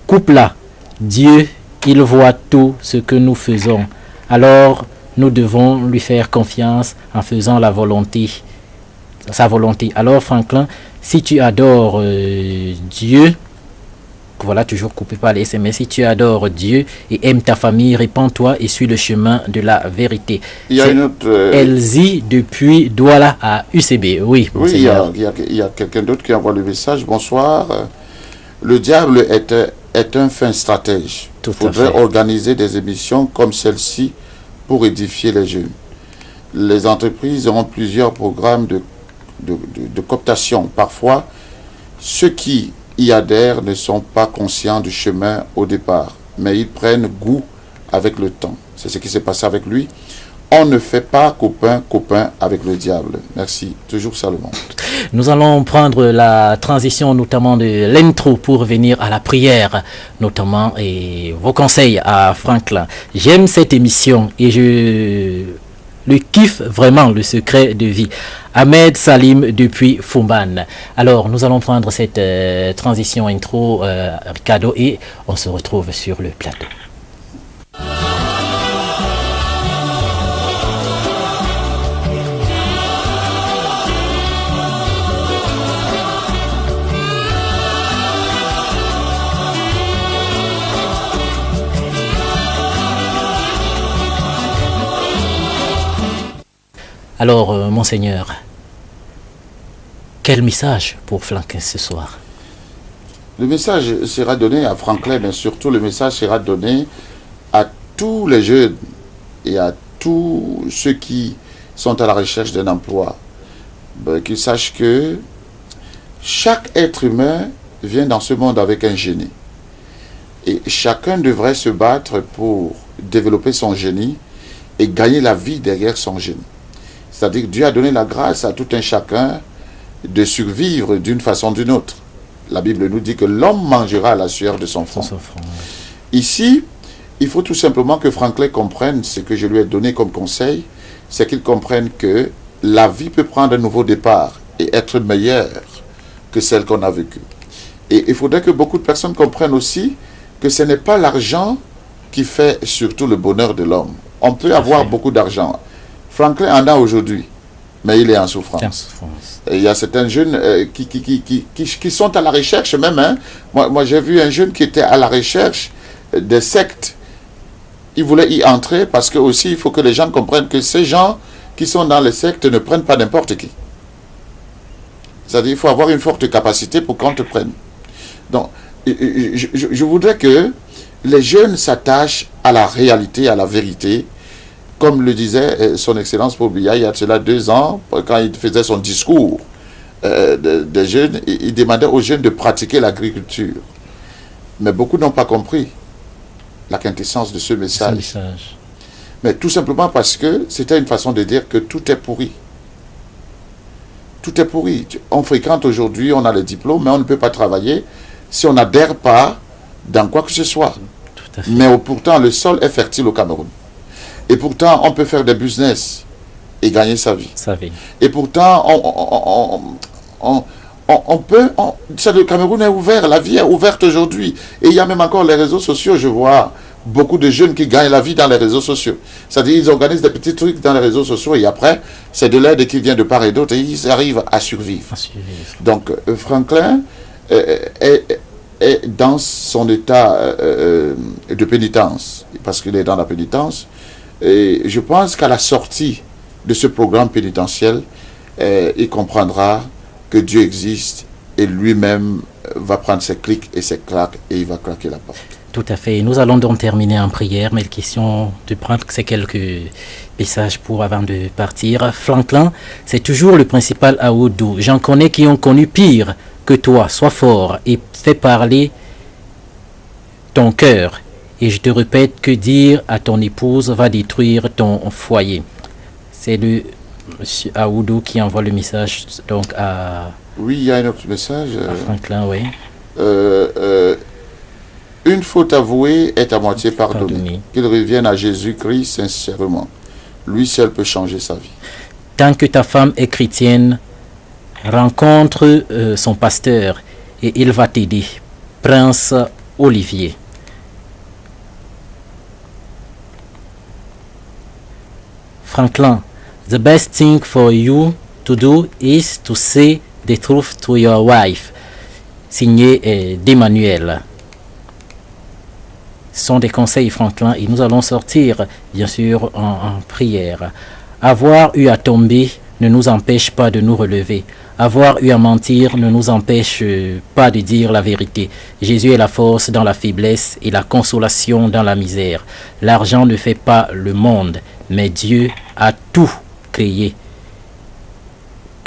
coupe-la. Dieu, il voit tout ce que nous faisons. Alors, nous devons lui faire confiance en faisant sa volonté. Alors, Franklin, si tu adores Dieu, voilà, toujours coupé par les SMS, si tu adores Dieu et aimes ta famille, répands-toi et suis le chemin de la vérité. Il y a une autre... Elsie depuis Douala à UCB. Oui, il y a quelqu'un d'autre qui envoie le message. Bonsoir. Le diable est un fin stratège. Il faudrait organiser des émissions comme celle-ci pour édifier les jeunes. Les entreprises ont plusieurs programmes de cooptation. Parfois, ceux qui y adhèrent ne sont pas conscients du chemin au départ, mais ils prennent goût avec le temps. C'est ce qui s'est passé avec lui. On ne fait pas copain avec le diable. Merci. Toujours Salomon. Nous allons prendre la transition notamment de l'intro pour venir à la prière, notamment, et vos conseils à Franklin. J'aime cette émission et je le kiffe vraiment, le secret de vie. Ahmed Salim depuis Fumban. Alors, nous allons prendre cette transition intro, Ricardo, et on se retrouve sur le plateau. Alors, Monseigneur, quel message pour Franklin ce soir? Le message sera donné à Franklin, mais surtout le message sera donné à tous les jeunes et à tous ceux qui sont à la recherche d'un emploi. Qu'ils sachent que chaque être humain vient dans ce monde avec un génie. Et chacun devrait se battre pour développer son génie et gagner la vie derrière son génie. C'est-à-dire que Dieu a donné la grâce à tout un chacun de survivre d'une façon ou d'une autre. La Bible nous dit que l'homme mangera à la sueur de son front. Ici, il faut tout simplement que Franklin comprenne ce que je lui ai donné comme conseil, c'est qu'il comprenne que la vie peut prendre un nouveau départ et être meilleure que celle qu'on a vécue. Et il faudrait que beaucoup de personnes comprennent aussi que ce n'est pas l'argent qui fait surtout le bonheur de l'homme. On peut avoir beaucoup d'argent. Franklin en a aujourd'hui, mais il est en souffrance. Et il y a certains jeunes qui sont à la recherche même. Hein. Moi j'ai vu un jeune qui était à la recherche des sectes. Il voulait y entrer parce que aussi il faut que les gens comprennent que ces gens qui sont dans les sectes ne prennent pas n'importe qui. C'est-à-dire qu'il faut avoir une forte capacité pour qu'on te prenne. Donc, je voudrais que les jeunes s'attachent à la réalité, à la vérité. Comme le disait son Excellence Paul Biya il y a cela 2 ans, quand il faisait son discours des jeunes, il demandait aux jeunes de pratiquer l'agriculture. Mais beaucoup n'ont pas compris la quintessence de ce message. Mais tout simplement parce que c'était une façon de dire que tout est pourri. Tout est pourri. On fréquente aujourd'hui, on a les diplômes, mais on ne peut pas travailler si on n'adhère pas dans quoi que ce soit. Mais pourtant, le sol est fertile au Cameroun. Et pourtant, on peut faire des business et gagner sa vie. Et pourtant, on peut... le Cameroun est ouvert, la vie est ouverte aujourd'hui. Et il y a même encore les réseaux sociaux. Je vois beaucoup de jeunes qui gagnent la vie dans les réseaux sociaux. C'est-à-dire qu'ils organisent des petits trucs dans les réseaux sociaux et après, c'est de l'aide qui vient de part et d'autre et ils arrivent à survivre. Donc, Franklin est dans son état de pénitence, parce qu'il est dans la pénitence. Et je pense qu'à la sortie de ce programme pénitentiel, il comprendra que Dieu existe et lui-même va prendre ses clics et ses claques et il va claquer la porte. Tout à fait. Nous allons donc terminer en prière, mais la question de prendre ces quelques messages pour avant de partir. Franklin, c'est toujours le principal à Oudou. J'en connais qui ont connu pire que toi. Sois fort et fais parler ton cœur. Et je te répète que dire à ton épouse va détruire ton foyer. C'est le monsieur Aoudou qui envoie le message donc à... Oui, il y a un autre message. À Franklin, oui. Une faute avouée est à moitié pardonnée. Qu'il revienne à Jésus-Christ sincèrement. Lui seul peut changer sa vie. Tant que ta femme est chrétienne, rencontre son pasteur et il va t'aider. Prince Olivier. Franklin, the best thing for you to do is to say the truth to your wife. Signé d'Emmanuel. Ce sont des conseils, Franklin, et nous allons sortir, bien sûr, en prière. Avoir eu à tomber ne nous empêche pas de nous relever. Avoir eu à mentir ne nous empêche pas de dire la vérité. Jésus est la force dans la faiblesse et la consolation dans la misère. L'argent ne fait pas le monde, mais Dieu a tout créé.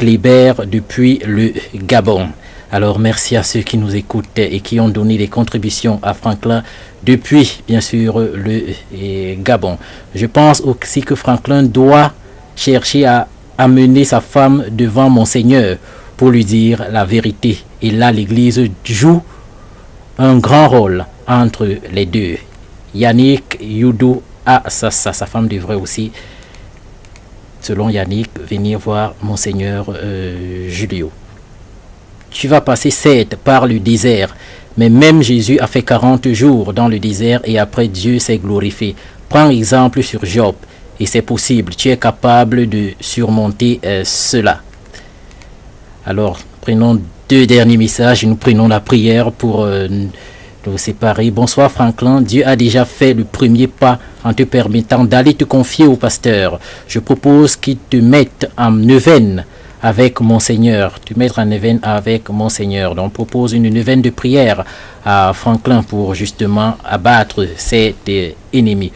Kléber depuis le Gabon. Alors merci à ceux qui nous écoutent et qui ont donné des contributions à Franklin depuis, bien sûr, le Gabon. Je pense aussi que Franklin doit chercher à amener sa femme devant Monseigneur pour lui dire la vérité. Et là, l'Église joue un grand rôle entre les deux. Yannick Youdou sa femme devrait aussi, selon Yannick, venir voir Monseigneur Julio. Tu vas passer 7 par le désert, mais même Jésus a fait 40 jours dans le désert et après Dieu s'est glorifié. Prends exemple sur Job et c'est possible, tu es capable de surmonter cela. Alors, prenons 2 derniers messages et nous prenons la prière pour nous séparer. Bonsoir Franklin, Dieu a déjà fait le premier pas en te permettant d'aller te confier au pasteur. Je propose qu'il te mette en neuvaine avec Monseigneur, Donc, propose une neuvaine de prière à Franklin pour justement abattre cet ennemi.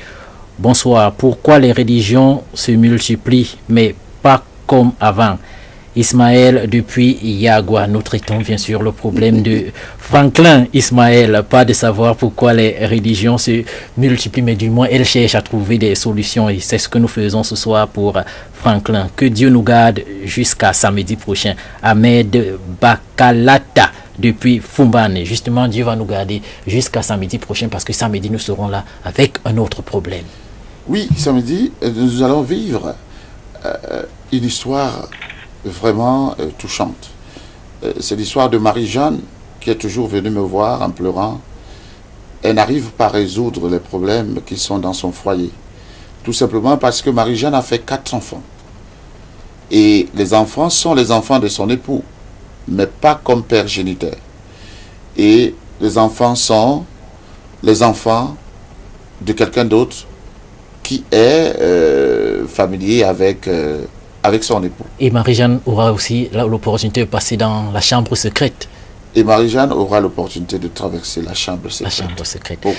Bonsoir. Pourquoi les religions se multiplient, mais pas comme avant? Ismaël depuis Yagua. Nous traitons bien sûr le problème de Franklin. Ismaël, pas de savoir pourquoi les religions se multiplient, mais du moins elle cherche à trouver des solutions et c'est ce que nous faisons ce soir pour Franklin. Que Dieu nous garde jusqu'à samedi prochain. Ahmed Bakalata depuis Fumbane. Justement, Dieu va nous garder jusqu'à samedi prochain parce que samedi nous serons là avec un autre problème. Oui, samedi, nous allons vivre une histoire vraiment touchante. C'est l'histoire de Marie-Jeanne qui est toujours venue me voir en pleurant. Elle n'arrive pas à résoudre les problèmes qui sont dans son foyer. Tout simplement parce que Marie-Jeanne a fait 4 enfants. Et les enfants sont les enfants de son époux, mais pas comme père géniteur. Et les enfants sont les enfants de quelqu'un d'autre qui est familier avec son époux. Et Marie-Jeanne aura aussi l'opportunité de passer dans la chambre secrète. Et Marie-Jeanne aura l'opportunité de traverser la chambre secrète. Pour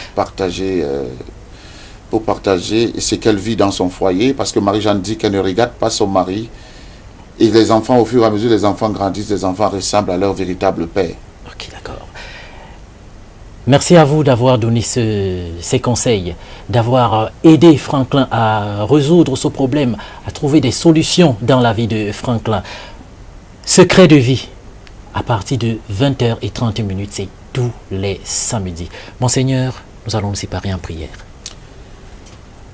partager ce qu'elle vit dans son foyer, parce que Marie-Jeanne dit qu'elle ne regarde pas son mari. Et les enfants, au fur et à mesure, les enfants grandissent, les enfants ressemblent à leur véritable père. Ok, d'accord. Merci à vous d'avoir donné ces conseils, d'avoir aidé Franklin à résoudre ce problème, à trouver des solutions dans la vie de Franklin. Secret de vie, à partir de 20h30, c'est tous les samedis. Monseigneur, nous allons nous séparer en prière.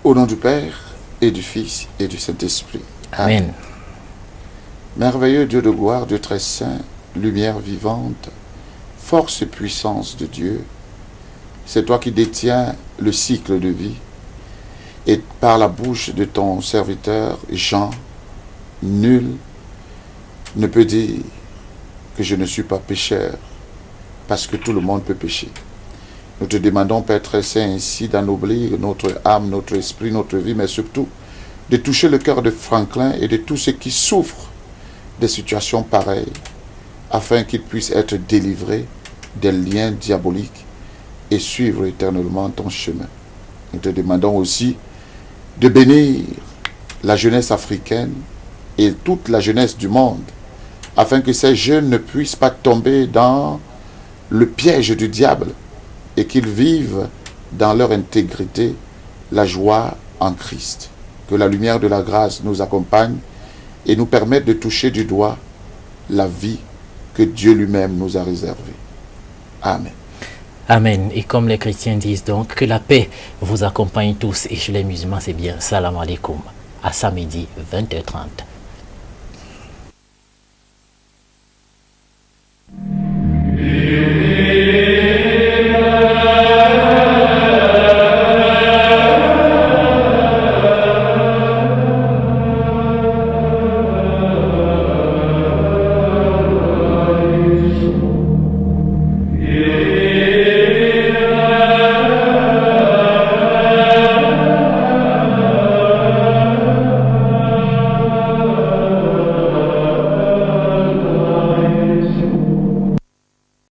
Au nom du Père et du Fils et du Saint-Esprit. Amen. Merveilleux Dieu de gloire, Dieu très saint, lumière vivante, force et puissance de Dieu, c'est toi qui détiens le cycle de vie. Et par la bouche de ton serviteur Jean, nul ne peut dire que je ne suis pas pécheur, parce que tout le monde peut pécher. Nous te demandons, Père très saint, ainsi d'ennoblir notre âme, notre esprit, notre vie, mais surtout de toucher le cœur de Franklin et de tous ceux qui souffrent des situations pareilles, afin qu'ils puissent être délivrés des liens diaboliques et suivre éternellement ton chemin. Nous te demandons aussi de bénir la jeunesse africaine et toute la jeunesse du monde, afin que ces jeunes ne puissent pas tomber dans le piège du diable et qu'ils vivent dans leur intégrité la joie en Christ. Que la lumière de la grâce nous accompagne et nous permette de toucher du doigt la vie que Dieu lui-même nous a réservée. Amen. Amen. Et comme les chrétiens disent donc, que la paix vous accompagne tous. Et chez les musulmans, c'est bien. Salam alaikum. À samedi, 20h30.